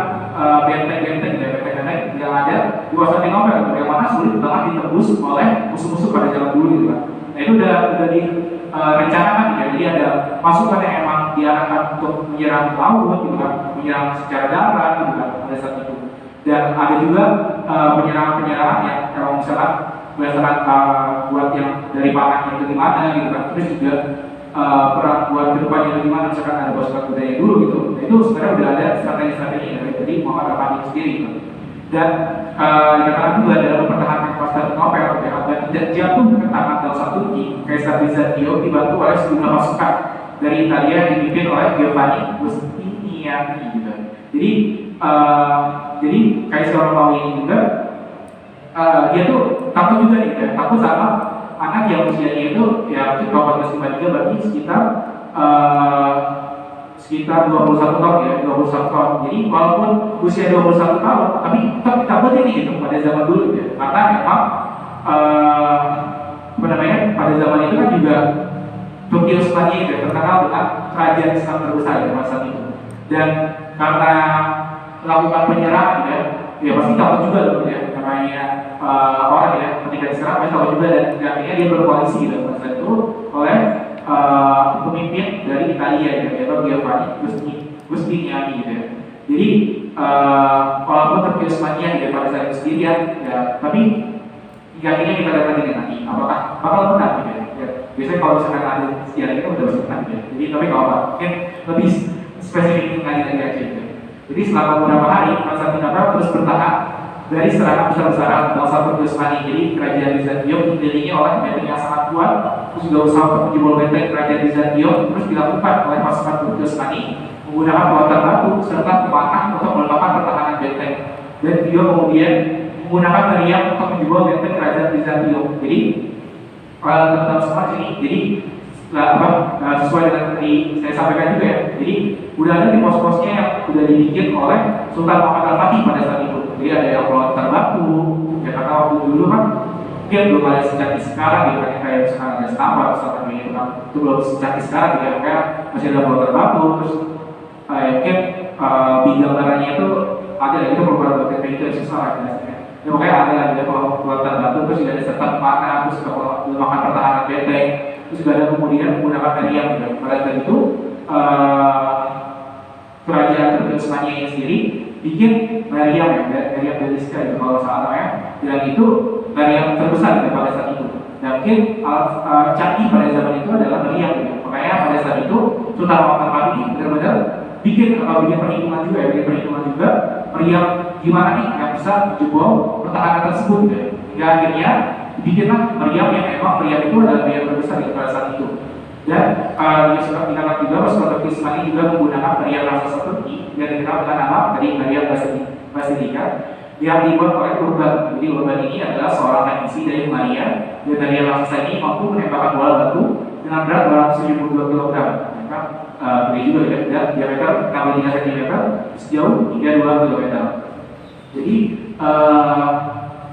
benteng-benteng yang ada di Konstantinopel, yang mana sulit banget ditembus oleh musuh-musuh pada zaman dulu gitu kan. Nah, itu udah direncanakan ya. Jadi ada pasukan yang emang diarahkan untuk menyerang laut gitu kan, menyerang secara darat gitu kan pada saat itu. Dan ada juga penyerangan-penyerangan yang kalau misalkan berdasarkan buat yang dari panahnya itu gimana gitu kan. Terus juga perang buat kedepannya itu gimana, misalkan ada pasukan budaya dulu gitu. Nah, itu sebenarnya udah ada strategi-strategi dari Muhammad Al-Fatih sendiri gitu. Dan dikatakan juga dalam mempertahankan Konstantinopel agar tidak jatuh ke tangan bangsa Turki, Kaisar Bizantium dibantu oleh sejumlah pasukan dari Italia yang dipimpin oleh Giovanni Giustiniani gitu. Jadi Kaisar Romawi ini juga dia tuh takut juga nih, takut sama anak yang usianya itu ya kalau 1453 berarti sekitar eh, sekitar 21 tahun ya, 21 tahun. Jadi walaupun usia 21 tahun, tapi tetap kita berdiri gitu pada zaman dulu ya. Karena memang apa namanya, pada zaman itu kan juga Turki Utsmani itu terkenal dengan kerajaan Islam terbesar di masa itu. Dan karena melakukan penyerangan ya pasti tahu juga loh ya, namanya orang ya ketika diserang pasti tahu juga, dan akhirnya dia berkoalisi gitu masa itu oleh pemimpin dari Italia ya, yaitu Giovanni Giustiniani gitu ya. Jadi walaupun Turki Utsmani ya pada saat itu sendirian ya, tapi hingga akhirnya kita lihat lagi nanti apakah bakal menang gitu ya. Biasanya kalau misalkan ada sejarah itu udah bisa menang gitu ya. Jadi tapi kalau mungkin lebih spesifik lagi aja gitu. Jadi selama beberapa hari Konstantinopel terus bertahan dari serangan besar-besaran bangsa Turki Utsmani. Jadi kerajaan Bizantium dikelilingi oleh benteng yang sangat kuat, terus juga usaha untuk menjebol benteng kerajaan Bizantium terus dilakukan oleh pasukan Turki Utsmani menggunakan pelontar batu serta pemanah untuk melemahkan pertahanan benteng. Dan juga kemudian menggunakan meriam untuk menjebol benteng kerajaan Bizantium. Jadi tentang semua ini, jadi sesuai dengan tadi saya sampaikan juga ya. Jadi udah ada di pos-posnya yang udah dibikin oleh Sultan Muhammad Al-Fatih pada saat itu. Jadi ada yang pelontar batu, ya karena waktu dulu kan mungkin belum ada secanggih sekarang gitu kan, kayak sekarang ada stamper, misalkan itu kan itu belum secanggih sekarang gitu ya, kayak masih ada pelontar batu, terus mungkin di gambarannya itu ada lagi itu beberapa batu itu yang susah lah jelasnya. Ya makanya ada lagi pelontar batu, terus juga ada serta panah, terus juga melemahkan pertahanan benteng, terus juga ada kemudian menggunakan meriam gitu. Pada saat itu kerajaan Turki Utsmani ini sendiri bikin meriam ya, meriam Beliska itu kalau salah namanya, dan itu meriam terbesar gitu pada saat itu. Dan mungkin canggih pada zaman itu adalah meriam gitu. Makanya pada saat itu Sultan Muhammad Al-Fatih benar-benar bikin perhitungan juga ya, bikin perhitungan juga meriam gimana nih yang bisa menjebol pertahanan tersebut gitu. Hingga akhirnya bikinlah meriam yang memang meriam itu adalah meriam terbesar gitu pada saat itu. Dan yang sudah dikatakan juga pasukan Turki Utsmani juga menggunakan meriam raksasa Turki yang dikenal dengan nama dari meriam Basilika yang dibuat oleh Urban. Jadi Urban ini adalah seorang teknisi dari Hungaria, dan meriam raksasa ini mampu menembakkan bola batu dengan berat 272 kg. Gede juga ya, dan diameter 65 cm sejauh hingga 2 km. Jadi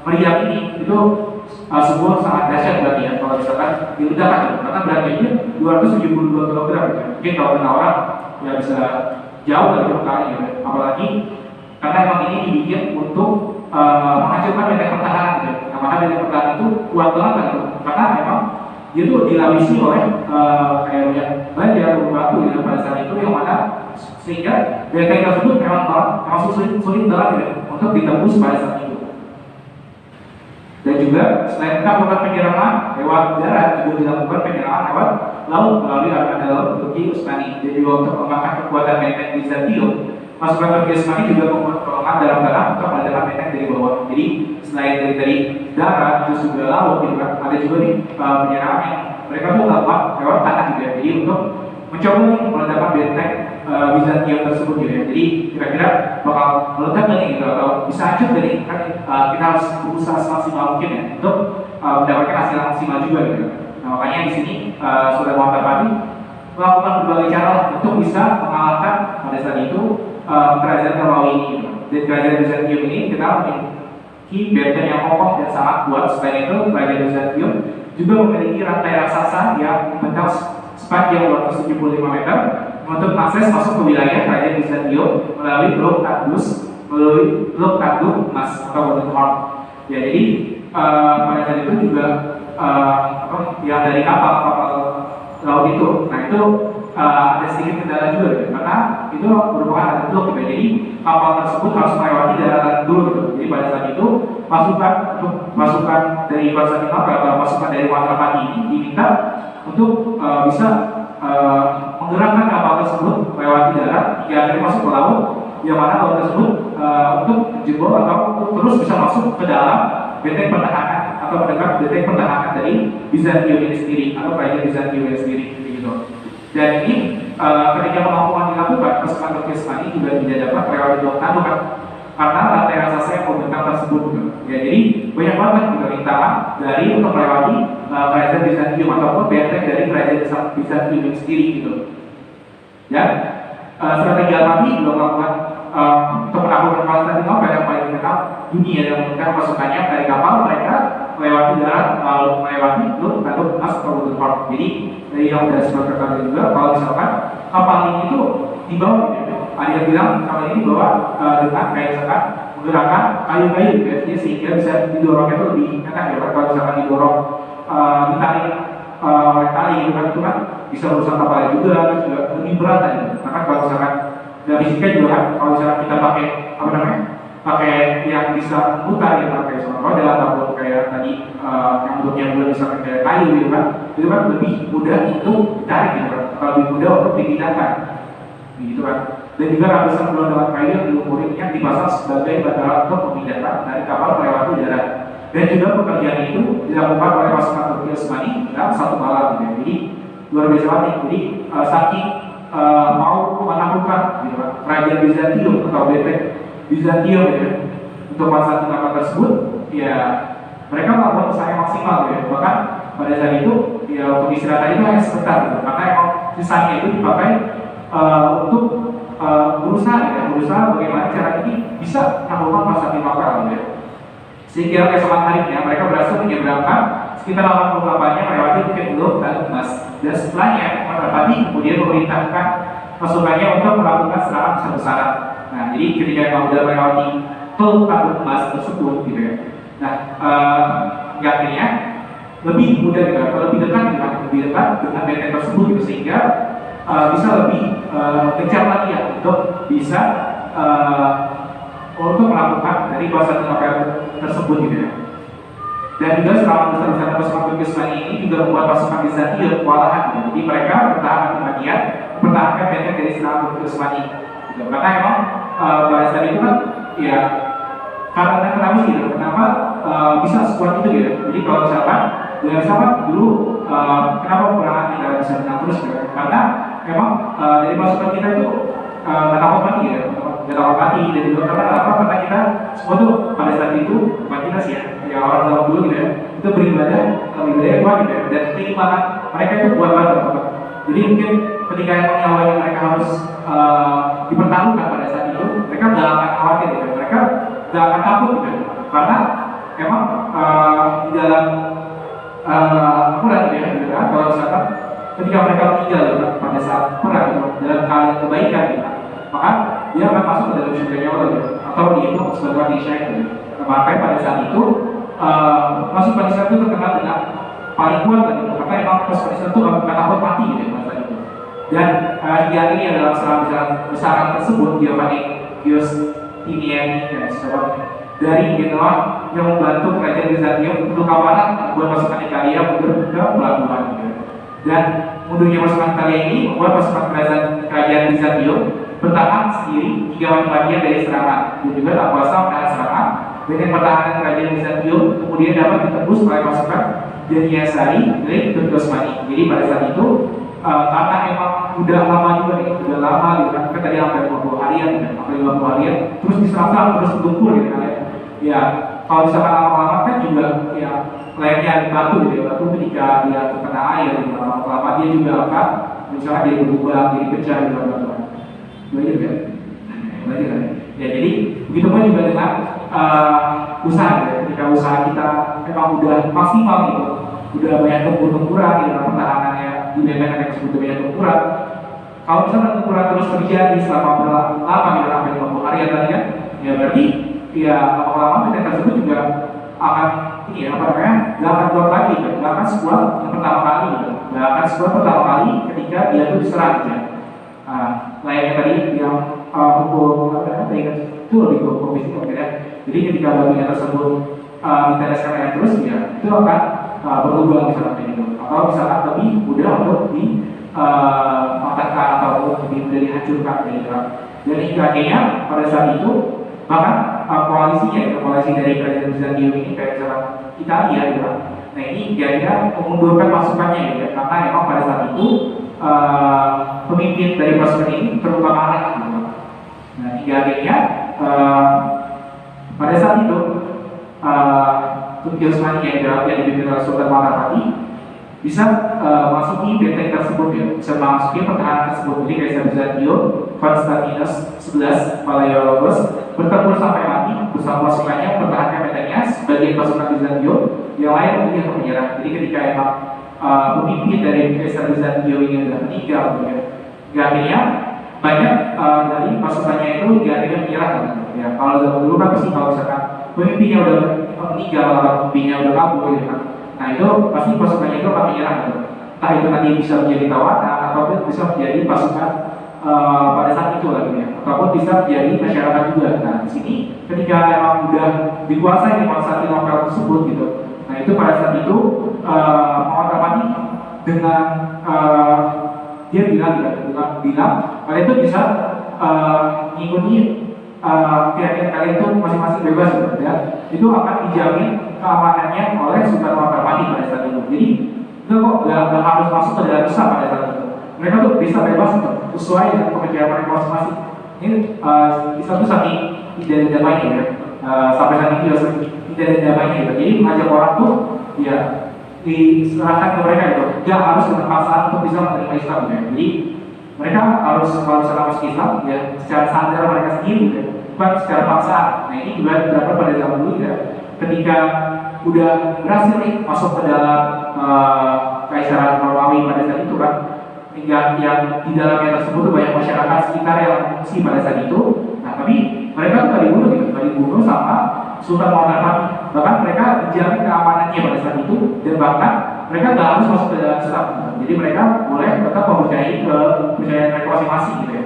meriam ini itu sebuah sangat dahsyat berarti ya kalau misalkan diledakkan gitu. Karena beratnya 272 kg gitu. Mungkin kalau kena orang ya bisa jauh dari permukaan gitu. Apalagi karena emang ini dibikin untuk menghancurkan benteng pertahanan gitu. Nah, maka benteng pertahanan itu kuat banget gitu. Karena memang dia tuh dilapisi oleh kayak banyak batu gitu pada saat itu, yang mana sehingga benteng tersebut memang sulit banget gitu untuk ditembus pada saat itu. Dan juga selain melakukan penyerangan lewat darat, juga dilakukan penyerangan lewat laut melalui armada laut Turki Utsmani. Dan juga untuk mengembangkan kekuatan benteng Bizantium, pasukan Turki Utsmani juga membuat perlongan dalam tanah untuk meledakan benteng dari bawah. Jadi selain dari darat, terus juga laut gitu kan, ada juga nih penyerangan yang mereka tuh melakukan lewat tanah gitu ya. Jadi untuk mencoba nih meledakan benteng Bizantium tersebut gitu ya. Jadi kira-kira bakal meledak nggak nih gitu, atau bisa hancur nggak nih? Kan kita harus berusaha semaksimal mungkin ya untuk mendapatkan hasil maksimal juga gitu. Nah makanya di sini Sultan Muhammad Al-Fatih melakukan berbagai cara untuk bisa mengalahkan pada saat itu kerajaan Romawi ini gitu. Dan kerajaan Bizantium ini kita memiliki benteng yang kokoh dan sangat kuat. Selain itu kerajaan Bizantium juga memiliki rantai raksasa yang membentang sepanjang 275 meter untuk akses masuk ke wilayah kerajaan Bizantium melalui Blok Kadum Mas atau Golden Horn. Ya jadi pada saat itu juga yang dari kapal laut itu, nah itu ada sedikit kendala juga gitu, karena itu merupakan ada blok gitu. Jadi kapal tersebut harus melewati daratan dulu gitu. Jadi pada saat itu pasukan dari Konstantinopel atau pasukan dari Al-Fatih ini diminta untuk bisa menggerakkan kapal tersebut melewati darat hingga akhirnya masuk ke laut, yang mana laut tersebut untuk menjebol atau terus bisa masuk ke dalam benteng pertahanan atau mendekat benteng pertahanan dari Bizantium ini sendiri atau kerajaan Bizantium ini sendiri gitu. Dan ini ketika pengampungan dilakukan, pasukan Turki Utsmani juga tidak dapat melewati Blok Kadum kan. karena rantai raksasa yang membentang tersebut gitu. Ya, jadi banyak banget gitu rintangan dari untuk melewati kerajaan Bizantium ataupun benteng dari kerajaan Bizantium sendiri gitu. Ya, strategi Almaty juga melakukan untuk menaklukkan Konstantinopel yang paling dikenal dunia yang menggunakan pasukannya dari kapal mereka melewati darat lalu melewati lalu masuk ke Wooden Port. Jadi dari yang sudah sempat terkait juga kalau misalkan kapal ini itu dibawa gitu. Ada yang bilang kapal ini dibawa dengan kayak misalkan menggerakkan kayu-kayu gitu ya, sehingga bisa didorong itu lebih enak ya. Kalau misalkan didorong ditarik oleh tali gitu kan, itu kan bisa merusak kapalnya juga lebih berat tadi. Karena kalau misalkan dari fisika juga kan, kalau misalkan kita pakai apa namanya, pakai yang bisa memutar ya, pakai soal roda ataupun kayak tadi yang bentuknya bulat misalkan kayak kayu gitu kan, itu kan lebih mudah untuk ditarik gitu kan, atau lebih mudah untuk dipindahkan gitu kan. Dan juga ratusan gelondongan kayu yang diukurinnya dipasang sebagai bantalan untuk memindahkan dari kapal melewati darat. Dan juga pekerjaan itu dilakukan oleh pasukan Turki Utsmani dalam satu malam gitu ya. Jadi luar biasa banget. Jadi saking mau menaklukkan gitu kan kerajaan Bizantium atau benteng Bizantium ya, untuk Konstantinopel tersebut ya mereka melakukan usaha yang maksimal gitu ya. Bahkan pada saat itu ya untuk istirahat itu hanya sebentar gitu, karena emang sisanya itu dipakai untuk berusaha bagaimana cara ini bisa menaklukkan Konstantinopel gitu ya. Sehingga keesokan harinya mereka berhasil menyeberangkan sekitar 88-nya melewati Bukit Ulum dan Emas. Dan setelahnya Konrad kemudian memerintahkan pasukannya untuk melakukan serangan besar-besaran. Nah, jadi ketika yang sudah melewati Tol Tanduk Emas tersebut gitu ya. Nah, akhirnya lebih mudah gitu, atau lebih dekat dengan benteng tersebut gitu, sehingga bisa lebih gencar lagi ya untuk bisa untuk melakukan dari Konstantinopel tersebut gitu ya. Dan juga serangan besar-besaran pasukan Turki Utsmani ini juga membuat pasukan Bizantium kewalahan gitu. Jadi mereka bertahan kemudian mempertahankan benteng dari serangan Turki Utsmani gitu. Karena emang pada saat itu kan ya karena kenapa sih gitu, kenapa bisa sekuat itu gitu. Jadi kalau misalkan dulu kenapa peperangan kita bisa menang terus gitu. Karena emang dari pasukan kita itu nggak takut mati ya, nggak takut mati. Dan juga karena kita semua tuh pada saat itu bukan kita sih ya orang zaman dulu gitu ya, itu beribadah kuat gitu ya, dan keimanan mereka itu kuat banget. Jadi mungkin ketika emang nyawanya mereka harus dipertaruhkan pada saat itu, mereka nggak akan khawatir gitu, mereka nggak akan takut gitu, karena emang di dalam Al-Quran gitu ya, kalau misalkan ketika mereka meninggal gitu, pada saat perang gitu, dalam keadaan kebaikan gitu, maka dia akan masuk ke dalam surganya Allah gitu, atau dihitung sebagai mati syahid gitu. Makanya pada saat itu masuk pada saat itu terkenal dengan paling kuat gitu, karena emang pasukan Islam itu nggak takut mati gitu ya pada saat itu. Dan hingga akhirnya dalam serangan besaran tersebut Giovanni Giustiniani dan sebagainya dari Genoa yang membantu kerajaan Bizantium untuk kawalan buat pasukan Italia mundur ke pelabuhan gitu. Dan mundurnya pasukan Italia ini membuat pasukan kerajaan Bizantium bertahan sendiri hingga mati-matian dari serangan, dan juga tak kuasa menahan serangan. Dengan pertahanan kerajaan Bizantium kemudian dapat ditembus oleh pasukan Janiasari dari Turki Utsmani. Jadi pada saat itu karena emang udah lama juga nih, udah lama gitu kan, tadi sampai 50 harian gitu, sampai 50 harian terus diserang terus berkumpul gitu kan ya. Kalau misalkan lama-lama kan juga ya layaknya batu gitu ya, batu ketika dia terkena air gitu, lama-lama dia juga akan misalnya dia berubah, jadi pecah gitu kan. Belajar kan? Belajar kan? Ya jadi begitu pun juga dengan usaha ya. Ketika usaha kita memang udah maksimal gitu, udah banyak tempur-tempuran di dalam pertahanannya, di benteng yang disebut banyak tempuran. Kalau misalnya tempuran terus terjadi selama berlama gitu, sampai 50 hari ya tadi kan, ya berarti ya lama-lama benteng tersebut juga akan ini ya apa namanya, nggak akan kuat lagi gitu, nggak akan sekuat yang pertama kali gitu, nggak akan sekuat pertama kali ketika dia tuh diserang gitu. Layaknya tadi yang hukum apa tadi kan itu lebih ke hukum fisika gitu ya. Jadi ketika batunya tersebut ditedeskan air terus ya itu akan berubah misalnya gitu, atau misalkan lebih mudah untuk dipatahkan atau lebih mudah dihancurkan gitu. Dan hingga akhirnya pada saat itu bahkan koalisi dari kerajaan Bizantium ini kayak misalkan Italia gitu. Nah ini kira-kira memundurkan pasukannya gitu ya, karena memang pada saat itu pemimpin dari pasukan ini terluka parah gitu. Nah hingga akhirnya Pada saat itu Turki Utsmani yang dipimpin oleh Sultan Mangkapati bisa masuki benteng tersebut ya, bisa masuki pertahanan tersebut. Jadi Kaisar Bizantio Konstantinus 11 Palaiologos bertempur sampai mati bersama pasukannya mempertahankan bentengnya. Sebagian pasukan Bizantio yang lain mungkin yang menyerah. Jadi ketika emang pemimpin dari Kaisar Bizantio ini adalah meninggal ya, akhirnya banyak dari pasukannya itu akhirnya menyerah ya. Kalau zaman dulu kan pasti kalau misalkan pemimpinnya udah meninggal atau pemimpinnya udah kabur ya kan, nah itu pasti pasukannya itu akan menyerah gitu. Entah itu nanti bisa menjadi tawanan ataupun bisa menjadi pasukan pada saat itu lagi ya, ataupun bisa menjadi masyarakat juga. Nah di sini ketika emang udah dikuasai Konstantinopel tersebut gitu, nah itu pada saat itu Mangkapati dengan dia bilang kalian itu bisa mengikuti keyakinan kalian itu masing-masing bebas gitu, ya. Itu akan dijamin keamanannya oleh Sultan Mangkapati pada saat itu. Jadi nggak harus masuk ke dalam Islam pada saat itu. Mereka tuh bisa bebas gitu, sesuai dengan kepercayaan mereka masing-masing. Ini Islam itu saking tidak ada damainya ya, sampai saat itu tidak ada damainya gitu. Jadi mengajak orang tuh ya diserahkan ke mereka itu, nggak harus dengan paksaan untuk bisa menerima Islam ya. Jadi mereka harus masuk Islam ya secara sadar mereka sendiri ya, bukan secara paksaan. Nah ini juga terdapat pada zaman dulu ya, ketika udah berhasil nih masuk ke dalam Kaisaran Romawi pada saat itu kan, hingga yang di dalamnya tersebut tuh banyak masyarakat sekitar yang mengungsi pada saat itu. Nah tapi mereka tuh dibunuh gitu, dibunuh sama Sultan Mangkapati. Bahkan mereka dijamin keamanannya pada saat itu, dan bahkan mereka nggak harus masuk ke dalam Islam. Jadi mereka boleh tetap mempercayai kepercayaan mereka masing-masing gitu ya.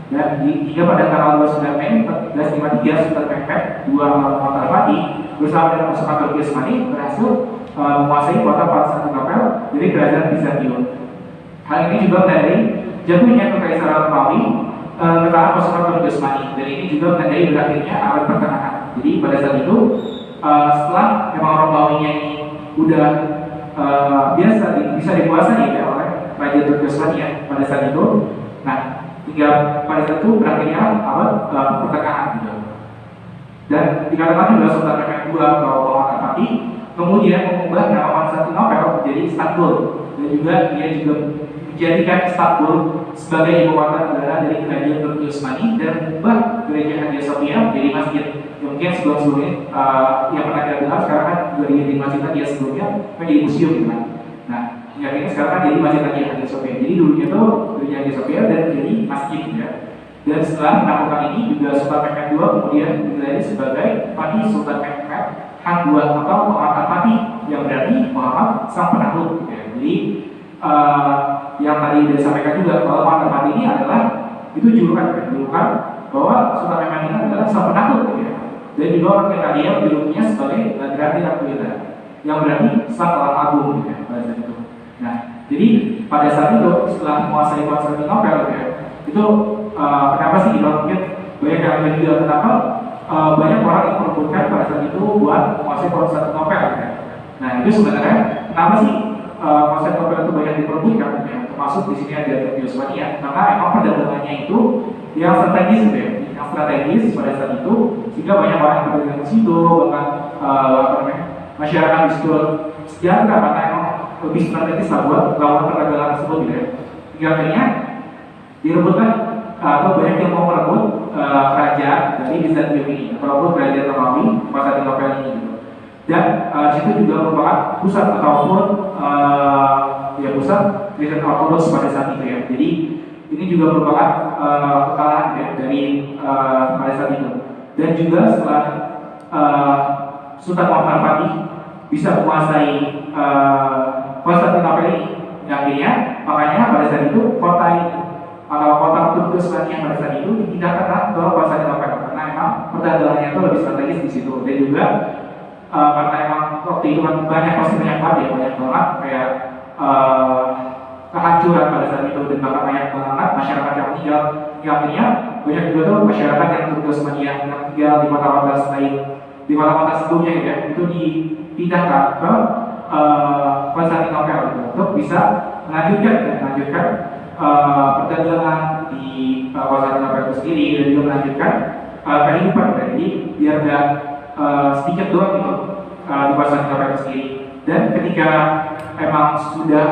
Dan hingga pada tanggal 29 Mei 1453 Sultan Mehmed II Mangkapati bersama dengan pasukan Turki Utsmani berhasil menguasai kota Konstantinopel dari kerajaan Bizantium. Hal ini juga menandai jatuhnya Kekaisaran Romawi ke tangan pasukan Turki Utsmani, dan ini juga menandai berakhirnya abad pertengahan. Jadi pada saat itu setelah memang Romawinya ini udah bisa dikuasai ya oleh Raja Turki Utsmani ya pada saat itu. Nah, hingga pada saat itu berakhirnya abad pertengahan gitu. Dan dikatakan juga Sultan Mehmed II atau Mangkapati kemudian mengubah nama Konstantinopel menjadi Istanbul, dan juga dia juga menjadikan Istanbul sebagai ibu kota negara dari Kerajaan Turki Utsmani dan mengubah gereja Hagia Sophia menjadi masjid. Mungkin sebelum-sebelumnya yang pernah kita dengar sekarang kan juga jadi masjid tadi ya, sebelumnya menjadi museum gitu kan. Nah, hingga ini sekarang kan jadi masjid tadi Hagia Sophia. Jadi dulunya itu gereja Hagia Sophia dan jadi masjid ya. Dan setelah melakukan ini juga Sultan Mehmed II kemudian digelar sebagai Fatih Sultan Mehmed Han II atau Muhammad Fatih, yang berarti Muhammad Sang Penakluk ya. Jadi yang tadi disampaikan juga bahwa Muhammad Fatih ini adalah itu julukan bahwa Sultan Mehmed ini adalah Sang Penakluk ya. Dan juga orang yang dia julukannya sebagai Grandi Aquila, yang berarti Sang Orang Agung ya pada saat itu. Nah, jadi pada saat itu setelah menguasai Konstantinopel ya, itu kenapa sih kita mungkin banyak yang juga kenapa banyak orang yang merebutkan pada saat itu buat menguasai Konstantinopel ya. Nah itu sebenarnya kenapa sih Konstantinopel itu banyak diperebutkan ya, termasuk di sini ada Turki Utsmani ya, karena emang perdagangannya itu yang strategis gitu ya, yang strategis pada saat itu, sehingga banyak orang yang berdagang di situ, bahkan masyarakat di situ sejahtera karena emang lebih strategis lah buat lawan perdagangan tersebut gitu ya. Hingga akhirnya direbutkan atau banyak yang mau merebut kerajaan dari Bizantium ini, ataupun kerajaan Romawi Konstantinopel ini gitu. Dan situ juga merupakan pusat ataupun ya pusat Kristen Ortodoks pada saat itu ya. Jadi ini juga merupakan kekalahan ya dari pada saat itu. Dan juga setelah Sultan Mangkapati bisa menguasai Konstantinopel ini, akhirnya makanya pada saat itu kota Turki Utsmani yang pada saat itu dipindahkan ke Konstantinopel karena memang perdagangannya itu lebih strategis di situ. Dan juga karena emang waktu itu kan banyak banget kayak kehancuran pada saat itu, dan bahkan banyak banget masyarakat yang meninggal. Akhirnya banyak juga tuh masyarakat yang Turki Utsmani yang tinggal di kota-kota lain, di kota-kota sebelumnya gitu ya, itu dipindahkan ke Konstantinopel gitu, untuk bisa melanjutkan perdagangan di Konstantinopel itu sendiri, dan juga melanjutkan kehidupan. Jadi biar sedikit doang gitu di pasar novel sendiri. Dan ketika emang sudah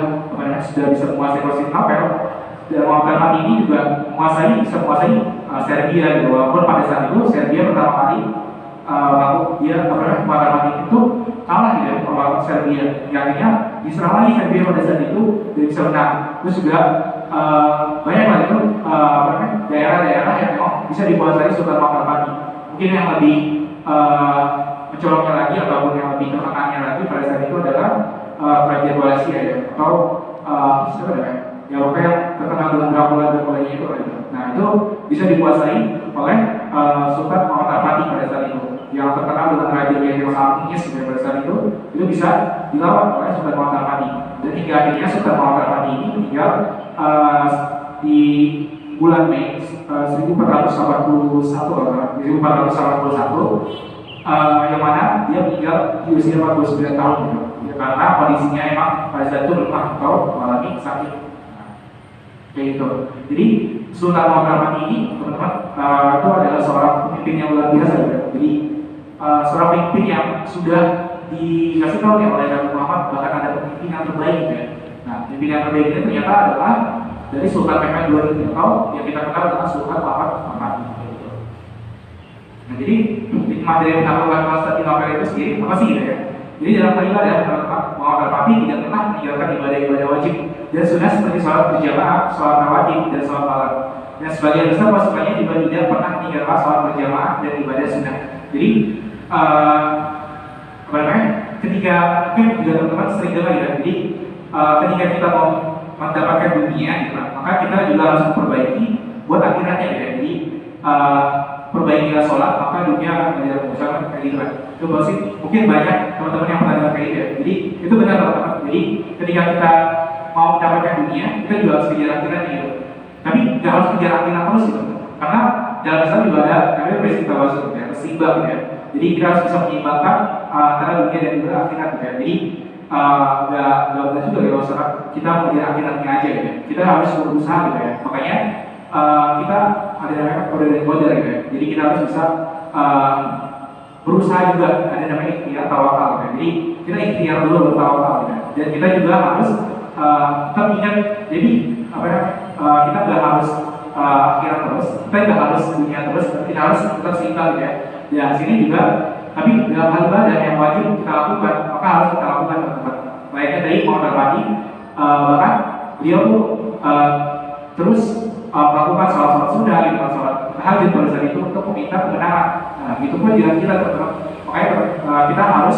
sudah bisa menguasai kursi novel, dan Muhammad Fatih ini juga bisa menguasai Serbia gitu. Walaupun pada saat itu Serbia pertama kali Muhammad Fatih itu kalah gitu ya melawan Serbia. Akhirnya diserang lagi Serbia pada saat itu dan bisa menang. Terus juga banyak lagi itu daerah-daerah yang memang bisa dikuasai Sultan Muhammad Fatih. Mungkin yang lebih mencoloknya lagi ataupun yang lebih terkenalnya lagi pada saat itu adalah Kerajaan Wallachia ya, atau siapa namanya? Ya pokoknya yang terkenal dengan Dracula-nya itu kan. Nah itu bisa dikuasai oleh Sultan Muhammad Fatih pada saat itu. Yang terkenal dengan raja yang sangat tinggi sebenarnya pada saat itu bisa dilawan oleh Sultan Muhammad Fatih. Dan hingga akhirnya Sultan Muhammad Fatih ini meninggal di bulan Mei 1481 yang mana dia meninggal di usia 49 tahun gitu. Ya, karena kondisinya emang pada saat itu lemah atau mengalami sakit kayak gitu. Jadi Sultan Muhammad Fatih ini teman-teman itu adalah seorang pemimpin yang luar biasa gitu. Jadi seorang pemimpin yang sudah dikasih tahu ya oleh Nabi Muhammad bahkan ada pemimpin yang terbaik ya. Nah pemimpin yang terbaik ini ternyata adalah dari Sultan Mehmed II ini atau yang kita kenal dengan Sultan Muhammad Fatih. Nah jadi hikmah dari menaklukkan Konstantinopel itu sendiri apa sih gitu ya? Jadi dalam hal ibadah Muhammad Fatih tidak pernah meninggalkan ibadah-ibadah wajib dan sunnah seperti sholat berjamaah, sholat rawatib dan sholat malam. Dan sebagian besar pasukannya juga tidak pernah meninggalkan sholat berjamaah dan ibadah sunnah. Jadi ketika mungkin juga teman-teman sering dengar ya. Jadi ketika kita mau mendapatkan dunia, gitu, maka kita juga harus memperbaiki buat akhiratnya ya. Jadi perbaikilah sholat, maka dunia akan menjadi misalkan kayak gitu kan. Coba sih, mungkin banyak teman-teman yang pernah dengar kayak gitu ya. Jadi itu benar teman-teman. Jadi ketika kita mau mendapatkan dunia, kita juga harus kejar akhiratnya gitu. Tapi nggak harus kejar akhirat terus gitu. Karena dalam Islam juga ada namanya prinsip tawazun ya, seimbang gitu ya. Jadi kita harus bisa menyeimbangkan antara dunia dan juga akhirat gitu ya. Jadi nggak benar juga ya kalau kita mengejar akhiratnya aja gitu ya. Kita harus berusaha gitu ya. Makanya kita ada namanya kode dan kode gitu ya. Jadi kita harus bisa berusaha juga, ada namanya ikhtiar tawakal gitu ya. Jadi kita ikhtiar dulu bertawakal gitu ya. Dan kita juga harus tetap ingat, jadi kita nggak harus akhirat terus, kita nggak harus dunia terus, kita harus tetap seimbang gitu ya. Ya sini juga, tapi dalam hal ibadah yang wajib kita lakukan, maka harus kita lakukan teman-teman. Layaknya dari Muhammad Fatih, bahkan beliau tuh terus melakukan sholat sunnah, gitu, sholat tahajud pada saat itu untuk meminta kebenaran. Nah, itu pun juga kita teman-teman. Makanya kita harus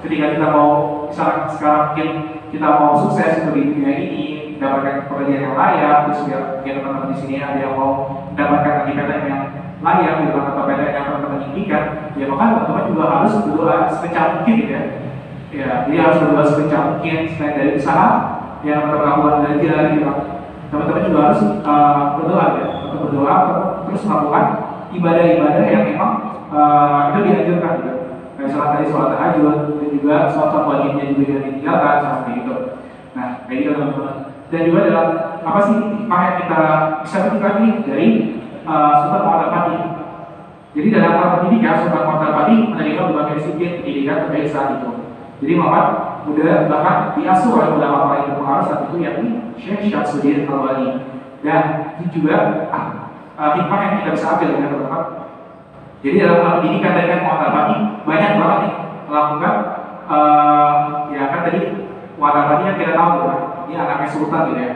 ketika kita mau misalnya sekarang mungkin kita mau sukses di dunia ini, mendapatkan pekerjaan yang layak, terus ya teman-teman di sini ada yang mau mendapatkan PTN yang layak, gitu, atau PTN yang teman-teman impikan, ya maka teman-teman juga harus berdoa sekencang mungkin gitu ya. Ya, jadi harus berdoa sekencang mungkin selain dari usaha yang teman-teman lakukan belajar gitu. Teman-teman juga harus berdoa ya, untuk berdoa terus melakukan ibadah-ibadah yang memang itu dianjurkan gitu. Kayak sholat tadi, sholat tahajud, dan juga sholat wajibnya juga jangan ditinggalkan seperti itu. Nah, kayak gitu teman-teman. Dan juga dalam apa sih hikmah yang kita bisa petik nih dari Sultan Muhammad Fatih. Jadi dalam hal pendidikan Sultan Muhammad Fatih menerima berbagai disiplin pendidikan terbaik saat itu. Jadi Muhammad muda bahkan diasuh oleh ulama paling berpengaruh saat itu yakni Syekh Syamsuddin Al-Wali. Dan ini juga hikmah yang kita bisa ambil dengan teman-teman. Jadi dalam hal pendidikan dari Muhammad Fatih banyak banget nih melakukan ya kan tadi Muhammad Fatih yang kita tahu kan, ini anaknya sultan gitu ya.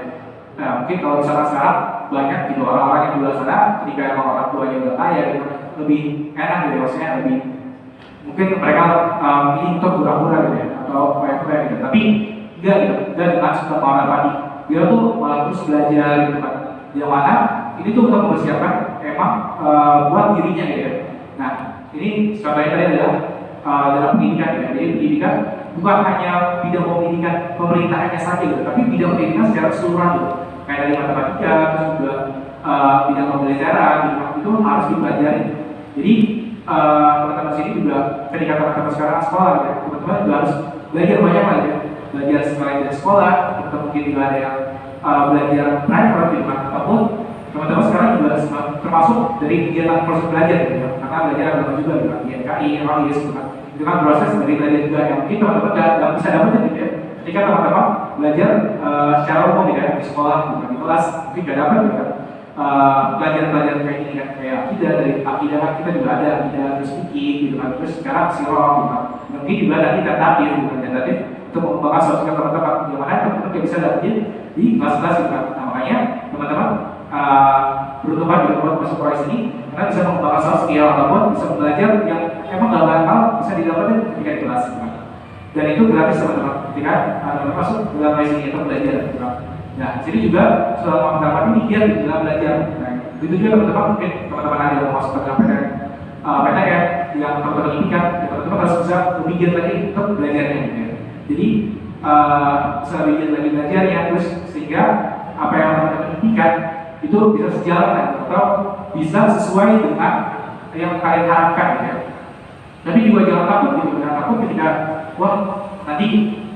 Nah mungkin kalau misalkan sekarang banyak gitu orang-orang yang di luar sana ketika emang orang tuanya udah kaya gitu, lebih enak gitu, maksudnya lebih mungkin mereka pilih untuk pura-pura gitu ya atau kayak gitu. Tapi enggak gitu, enggak dengan Sultan Muhammad Fatih. Dia tuh malah terus belajar gitu kan. Yang mana ini tuh untuk mempersiapkan emang buat dirinya gitu ya. Nah, ini contohnya tadi adalah dalam pendidikan ya. Jadi pendidikan bukan hanya bidang pendidikan pemerintahannya saja gitu, tapi bidang pendidikan secara keseluruhan gitu. Kayak dari matematika, terus juga bidang pembelajaran itu harus dipelajari. Jadi teman-teman sini juga ketika teman-teman sekarang sekolah ya, teman-teman juga harus belajar banyak lah ya. Belajar selain dari sekolah, atau mungkin juga ada yang belajar private gitu kan, ataupun teman-teman sekarang juga termasuk dari kegiatan proses belajar gitu ya, karena belajar agama juga gitu kan, IMKI, ROIS gitu kan. Itu kan proses dari belajar juga yang mungkin teman-teman nggak bisa dapetin gitu ya. Ketika teman-teman belajar secara umum gitu ya, di sekolah, gitu, di kelas, mungkin nggak dapat gitu kan. Pelajaran-pelajaran kayak ini kan, kayak akidah, dari akidah kan kita juga ada akidah, terus fikih gitu kan, terus sekarang sirah gitu kan. Mungkin juga nanti tentatif gitu kan, tentatif untuk mengembangkan suatu teman-teman yang mana teman-teman nggak bisa dapetin di kelas-kelas gitu kan. Nah, makanya teman-teman beruntungan juga buat masuk proyek ini karena bisa mengembangkan soft skill ataupun bisa belajar yang emang gak bakal bisa didapatkan ketika di kelas gitu kan. Dan itu gratis teman-teman ketika teman-teman masuk dalam proyek ini atau belajar gitu kan. Nah, jadi juga selama mendapat ini dia di dalam belajar. Nah, itu juga teman-teman mungkin teman-teman ada yang masuk ke dalam PTN yang teman-teman ini kan teman-teman harus bisa lebih giat lagi untuk belajarnya gitu ya. Jadi bisa lebih giat lagi belajarnya terus sehingga apa yang teman-teman impikan itu bisa sejalan atau bisa sesuai dengan yang kalian harapkan gitu ya. Tapi juga jangan takut gitu, jangan takut ketika wah nanti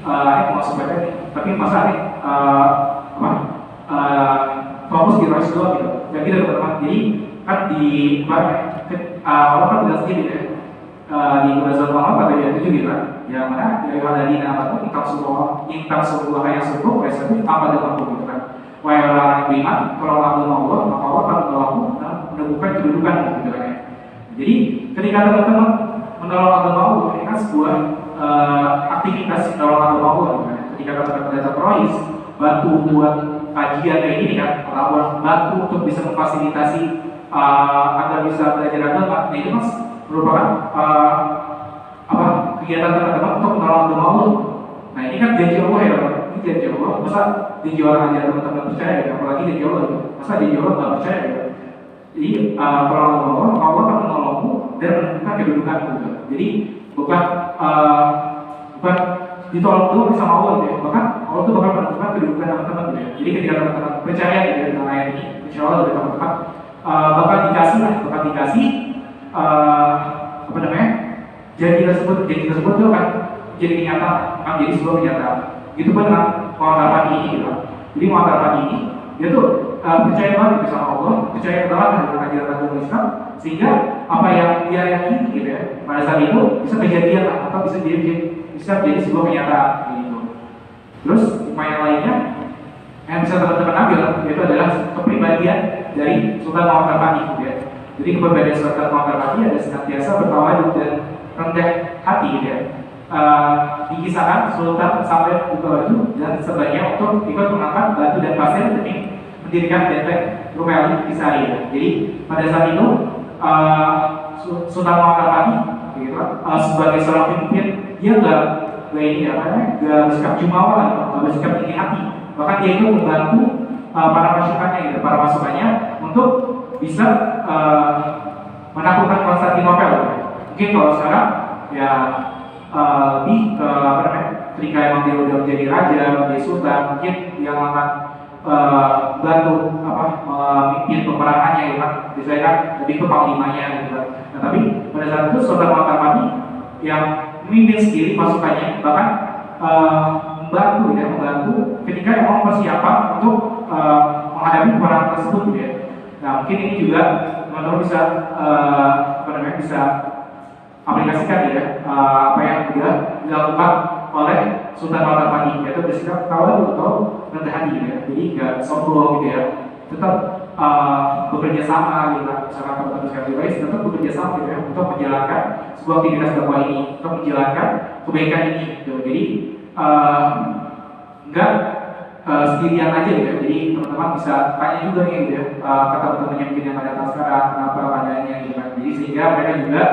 mau masuk PTN tapi masa fokus di ROIS doang gitu. Dan gitu teman-teman. Jadi kan di Allah kan tidak sedikit ya. Di Qur'an Allah pada ayat 7 gitu kan. Yang mana dari waladina amanu intam sebuah ayat subuh wesatu apa dengan gitu kan. Wahai orang yang beriman, kalau agama Allah, maka Allah akan menolongmu dan menemukan kedudukan gitu kan ya. Jadi ketika teman-teman menolong agama Allah, ini kan sebuah aktivitas menolong agama Allah gitu kan. Ketika teman-teman datang ROIS, bantu buat kajian kayak gini kan, atau bantu untuk bisa memfasilitasi agar bisa belajar agama, nah itu mas merupakan kegiatan teman-teman untuk menolong agama Allah. Nah ini kan janji Allah ya, ini janji Allah. Masa janji orang aja teman-teman percaya ya, apalagi janji Allah itu. Masa janji Allah nggak percaya ya? Jadi tolong Allah akan menolongmu dan menemukan kedudukan juga. Jadi bukan ditolong dulu sama Allah ya, bahkan Allah itu bakal menemukan kedudukan teman-teman gitu ya. Jadi ketika teman-teman percaya gitu ya dengan ayat ini, insya Allah dari teman-teman bakal dikasih janji tersebut itu akan jadi kenyataan, akan jadi sebuah kenyataan. Gitu pun dengan pengantar pagi ini gitu. Jadi pengantar pagi ini dia tuh percaya banget sama Allah, percaya banget dengan ajaran agama Islam, sehingga apa yang dia yakini gitu ya pada saat itu bisa kejadian atau bisa jadi sebuah kenyataan gitu. Terus yang lainnya yang bisa teman-teman ambil yaitu adalah kepribadian dari Sultan Muhammad Al-Fatih gitu ya. Jadi kepribadian Sultan Muhammad Al-Fatih ada senantiasa bertawadhu dan rendah hati gitu ya. Dikisahkan Sultan sampai buka baju dan sebaiknya untuk ikut mengangkat batu dan pasir demi mendirikan benteng Rumeli di Sari ya. Jadi pada saat itu Sultan Muhammad Al-Fatih gitu, sebagai seorang pemimpin dia nggak bersikap jumawa, nggak bersikap tinggi hati. Bahkan dia itu membantu para pasukannya untuk bisa menaklukkan Konstantinopel. Mungkin kalau sekarang ya lebih ketika emang dia udah menjadi raja, menjadi sultan, mungkin dia akan bantu memimpin peperangannya ya kan. Biasanya kan lebih ke panglimanya gitu kan. Nah, tapi pada saat itu Sultan Muhammad Al-Fatih yang memimpin sendiri pasukannya, bahkan membantu ketika emang persiapan untuk menghadapi peperangan tersebut gitu ya. Nah mungkin ini juga teman-teman bisa bisa aplikasikan ya apa yang sudah dilakukan oleh Sultan Muhammad Al-Fatih, yaitu bersikap tawadhu atau rendah hati gitu ya. Jadi nggak sombong gitu ya, tetap bekerja sama gitu kan. Misalkan teman-teman sekalian tetap bekerja sama gitu ya untuk menjalankan sebuah aktivitas dakwah ini, untuk menjalankan kebaikan ini gitu. Jadi enggak sendirian aja gitu ya. Jadi teman-teman bisa tanya juga nih gitu ya kata teman-temannya mungkin yang ada sekarang kenapa adanya gitu kan. Jadi sehingga mereka juga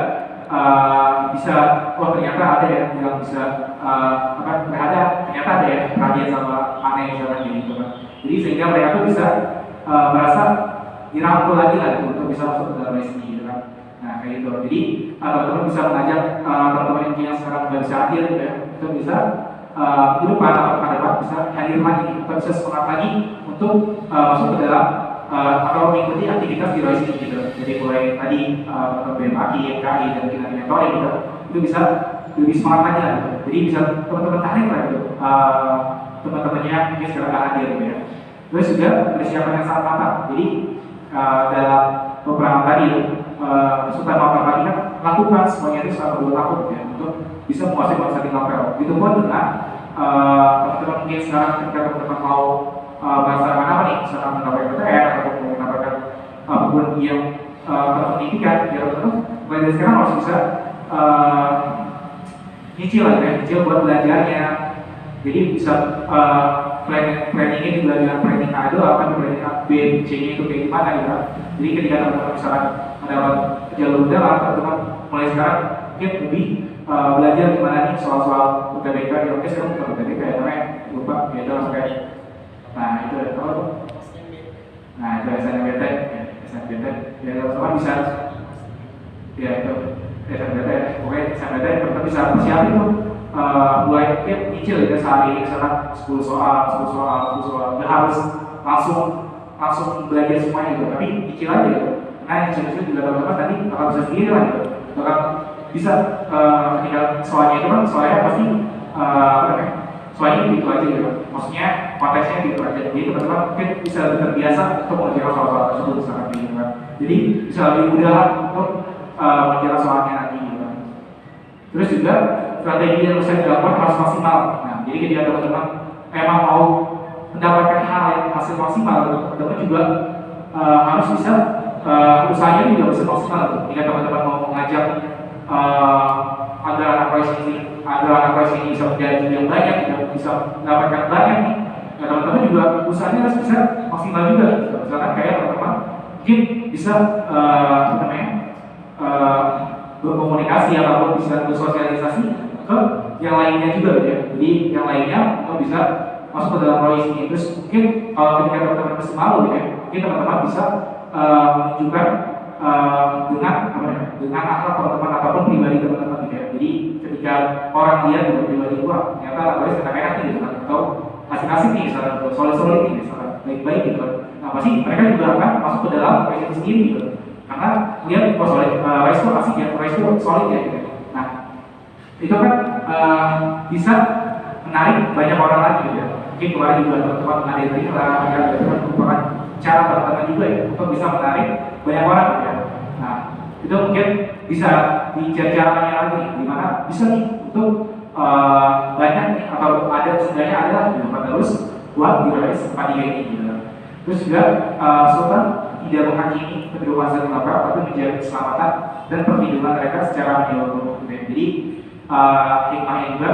bisa ternyata ada yang bisa ternyata ada ya perhatian sama aneh misalnya gitu kan. Jadi sehingga mereka tuh bisa merasa dirangkul lagi lah gitu, untuk bisa masuk ke dalam sini gitu kan. Nah kayak gitu. Jadi teman-teman bisa mengajak teman-teman yang sekarang nggak bisa hadir gitu ya, itu bisa ke depan bisa hadir lagi, kita bisa semangat lagi untuk masuk ke dalam atau mengikuti aktivitas di ROIS ini gitu. Jadi mulai tadi BMAI, IMKI dan kita mentoring gitu, itu bisa lebih semangat lagi lah gitu. Jadi bisa teman-teman tarik lah gitu teman-temannya mungkin sekarang nggak hadir gitu ya. Terus juga persiapan yang sangat matang. Jadi dalam peperangan tadi Sultan Mahmud kan lakukan semuanya itu selama 2 tahun ya untuk bisa menguasai Konstantinopel. Itu pun dengan teman-teman mungkin sekarang ketika teman-teman mau melaksanakan apa nih, misalkan mendapatkan PTN atau mendapatkan apapun yang teman-teman impikan, ya teman-teman mulai dari sekarang harus bisa nyicil lah ya, nyicil buat belajarnya. Jadi bisa planningnya di belajar planning A itu apa, planning A, B, C-nya itu kayak gimana gitu. Jadi ketika teman-teman misalkan mendapat jalur udara, teman-teman mulai sekarang mungkin lebih belajar gimana nih soal-soal UTBK. Ya oke, sekarang bukan UTBK ya, namanya lupa ya, itu langsung kayak nah itu apa tuh? Nah itu SNMPTN ya, SNMPTN ya, teman-teman bisa ya itu SNMPTN, pokoknya SNMPTN teman-teman bisa persiapin tuh mulai mungkin nyicil ya, sehari misalkan 10 soal, nggak harus langsung belajar semuanya gitu, tapi nyicil aja gitu. Nah nyicil juga teman-teman nanti akan bisa sendiri lah gitu, bakal bisa ketika soalnya itu kan soalnya pasti soalnya gitu aja gitu, maksudnya konteksnya gitu aja. Jadi teman-teman mungkin bisa lebih terbiasa untuk mengerjakan soal-soal tersebut misalkan gitu kan, jadi bisa lebih mudah untuk mengerjakan soalnya nanti gitu kan. Terus juga strategi yang saya dilakukan harus maksimal. Nah, jadi ketika teman-teman memang mau mendapatkan hal yang hasil maksimal, teman-teman juga harus bisa usahanya juga bisa maksimal. Jika teman-teman mau mengajak agar anak voice ini bisa menjadi yang banyak, bisa mendapatkan banyak nih, ya teman-teman juga usahanya harus bisa maksimal juga. Misalkan kayak teman-teman mungkin bisa berkomunikasi ataupun bisa bersosialisasi ke yang lainnya juga gitu ya. Jadi yang lainnya untuk bisa masuk ke dalam proyek ini. Terus mungkin ketika teman-teman masih malu gitu ya, mungkin teman-teman bisa menunjukkan dengan akhlak teman-teman ataupun pribadi teman-teman gitu ya. Jadi ketika orang lihat gitu pribadi gua ternyata proyek enak gitu kan, atau asik-asik nih misalnya, solid-solid nih misalnya, baik-baik gitu kan. Nah pasti mereka juga akan masuk ke dalam proyek itu sendiri gitu. Karena dia solid, Rice itu asik ya, Rice itu solid ya gitu. Nah itu kan bisa menarik banyak orang lagi gitu ya. Mungkin kemarin juga teman-teman ada yang bilang ya, itu kan merupakan cara teman-teman juga ya untuk bisa menarik banyak orang gitu ya. Nah itu mungkin bisa dijajarannya lagi, dimana bisa nih untuk banyak nih, atau ada sebenarnya ada terus buat di Rice 4 ini gitu. Terus juga Sultan tidak menghakimi kedua Konstantinopel, tapi menjaga keselamatan dan perlindungan mereka secara menyeluruh. Jadi hikmahnya juga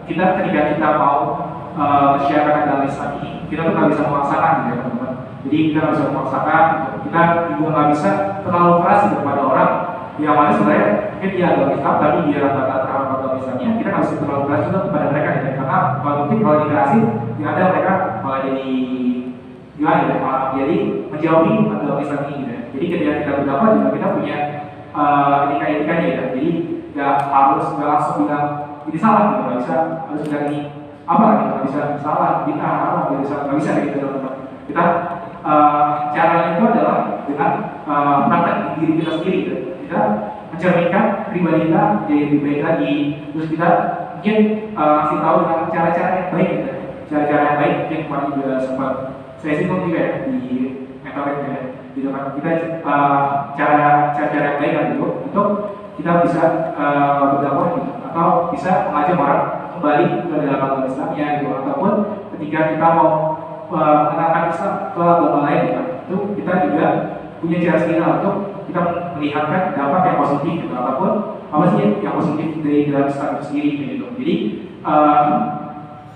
kita ketika kita mau syiarkan agama Islam ini, kita tuh nggak bisa memaksakan gitu ya teman-teman. Jadi kita nggak bisa memaksakan, kita juga nggak bisa terlalu keras gitu kepada orang yang mana sebenarnya mungkin dia agama Islam tapi dia batal terhadap agama Islamnya, kita nggak bisa terlalu keras juga kepada mereka gitu. Karena mungkin kalau dikasih, yang ada mereka malah jadi gimana ya, jadi menjauhi agama Islam ini gitu ya. Jadi ketika kita berdakwah juga kita punya etika-etikanya ya. Jadi nggak langsung bilang ini salah gitu, nggak bisa harus bilang ini apa gitu, nggak bisa salah, kita nggak bisa gitu teman-teman. Kita caranya itu adalah dengan praktek diri kita sendiri gitu. Kita mencerminkan pribadi kita jadi lebih baik lagi. Terus kita mungkin kasih tahu dengan cara-cara yang baik gitu. Cara-cara yang baik mungkin kemarin juga sempat saya singgung juga ya di metode ya, di depan kita cara-cara yang baik kan gitu untuk kita bisa berdakwah gitu, atau bisa mengajak orang kembali ke dalam agama Islamnya gitu, ataupun ketika kita mau mengenalkan Islam ke agama lain gitu, itu kita juga punya cara sendiri untuk kita melihatkan dampak yang positif gitu, ataupun apa sih yang positif dari dalam Islam itu sendiri gitu. Jadi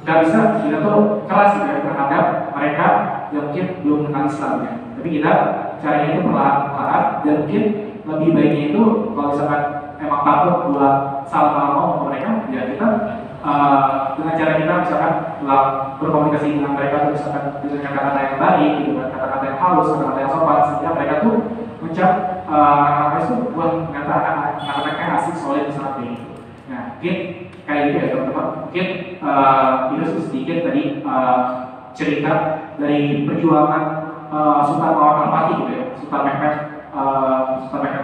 nggak bisa kita tuh keras gitu ya terhadap mereka yang mungkin belum mengenal Islam ya. Tapi kita caranya itu perlahan-lahan, dan mungkin lebih baiknya itu kalau misalkan emang takut buat salah ngomong ke mereka, ya kita dengan cara kita misalkan berkomunikasi dengan mereka, misalkan dengan kata-kata yang baik, gitu kan, kata-kata yang halus, kata-kata yang sopan, sehingga mereka tuh mencap anak-anak itu buat kata anak-anaknya asik solid misalnya kayak gitu. Nah mungkin kayak gitu ya teman-teman. Mungkin itu sedikit tadi cerita dari perjuangan Sultan Al-Fatih gitu ya, Sultan Mehmed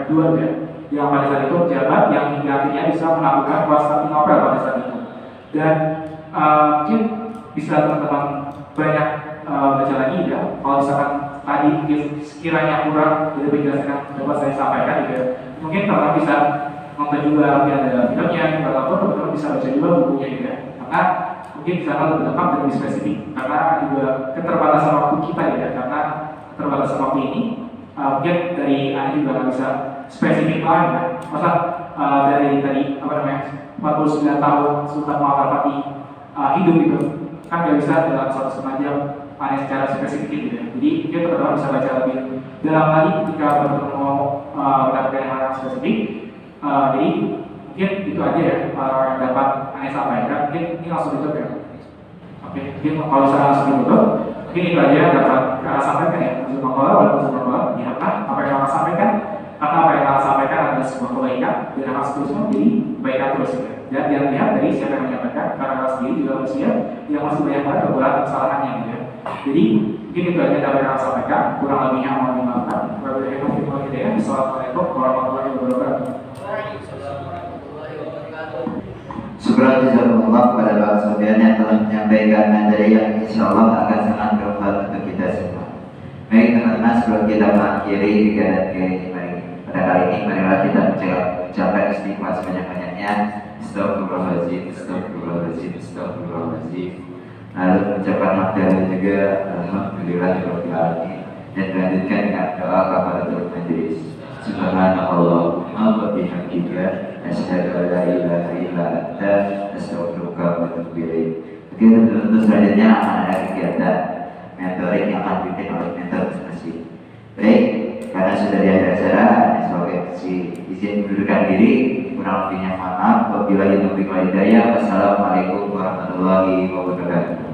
II gitu ya, yang pada saat itu jabat yang hingga akhirnya bisa melakukan Konstantinopel pada saat itu. Dan mungkin bisa teman-teman banyak baca lagi ya, kalau misalkan tadi mungkin sekiranya kurang dari penjelasan yang dapat saya sampaikan gitu ya. Mungkin teman bisa nonton juga mungkin ada filmnya ataupun teman-teman bisa baca juga bukunya gitu ya. Karena mungkin bisa kalau lebih lengkap dan lebih spesifik karena juga keterbatasan waktu kita ya, karena keterbatasan waktu ini mungkin dari Anda juga nggak bisa spesifik banget ya. Masa dari tadi apa namanya 49 tahun Sultan Muhammad Fatih hidup gitu kan nggak bisa dalam 1,5 jam hanya secara spesifik gitu ya. Jadi mungkin teman-teman bisa baca lebih dalam lagi ketika teman-teman mau mendapatkan hal yang spesifik. Jadi mungkin itu aja ya yang dapat saya sampaikan. Mungkin ini langsung ditutup ya. Oke, mungkin kalau saya langsung ditutup, mungkin itu aja yang dapat saya sampaikan ya. Walaupun ya apa yang saya sampaikan, karena apa yang saya sampaikan adalah sebuah kebaikan dan harus terus menjadi kebaikan terus ya. Dan jangan lihat dari siapa yang menyampaikan, karena kita sendiri juga manusia yang masih banyak banget kekurangan kesalahannya gitu ya. Jadi mungkin itu aja dapat yang saya sampaikan. Kurang lebihnya mohon dimaafkan. Wassalamualaikum warahmatullahi wabarakatuh. Syukur jazakumullah kepada Bapak Sofyan yang telah menyampaikan materi yang insya Allah akan sangat bermanfaat untuk kita semua. Baik teman-teman, sebelum kita mengakhiri kegiatan pada kali ini, marilah kita mengucapkan istighfar sebanyak-banyaknya. Astagfirullahaladzim, astagfirullahaladzim, astagfirullahaladzim. Lalu mengucapkan hamdalah juga, alhamdulillahirabbil alamin, dan melanjutkan dengan doa kafaratul majlis. Subhanallahumma wa bihamdika asyhadu an la ilaha illa anta astaghfiruka wa atubu ilaik. Oke, untuk selanjutnya akan ada kegiatan mentoring yang akan dipimpin oleh mentor masing-masing. Baik, karena sudah di akhir acara, sebagai izin mundurkan diri, kurang lebihnya mohon maaf. Wabillahi taufiq wal hidayah. Wassalamualaikum warahmatullahi wabarakatuh.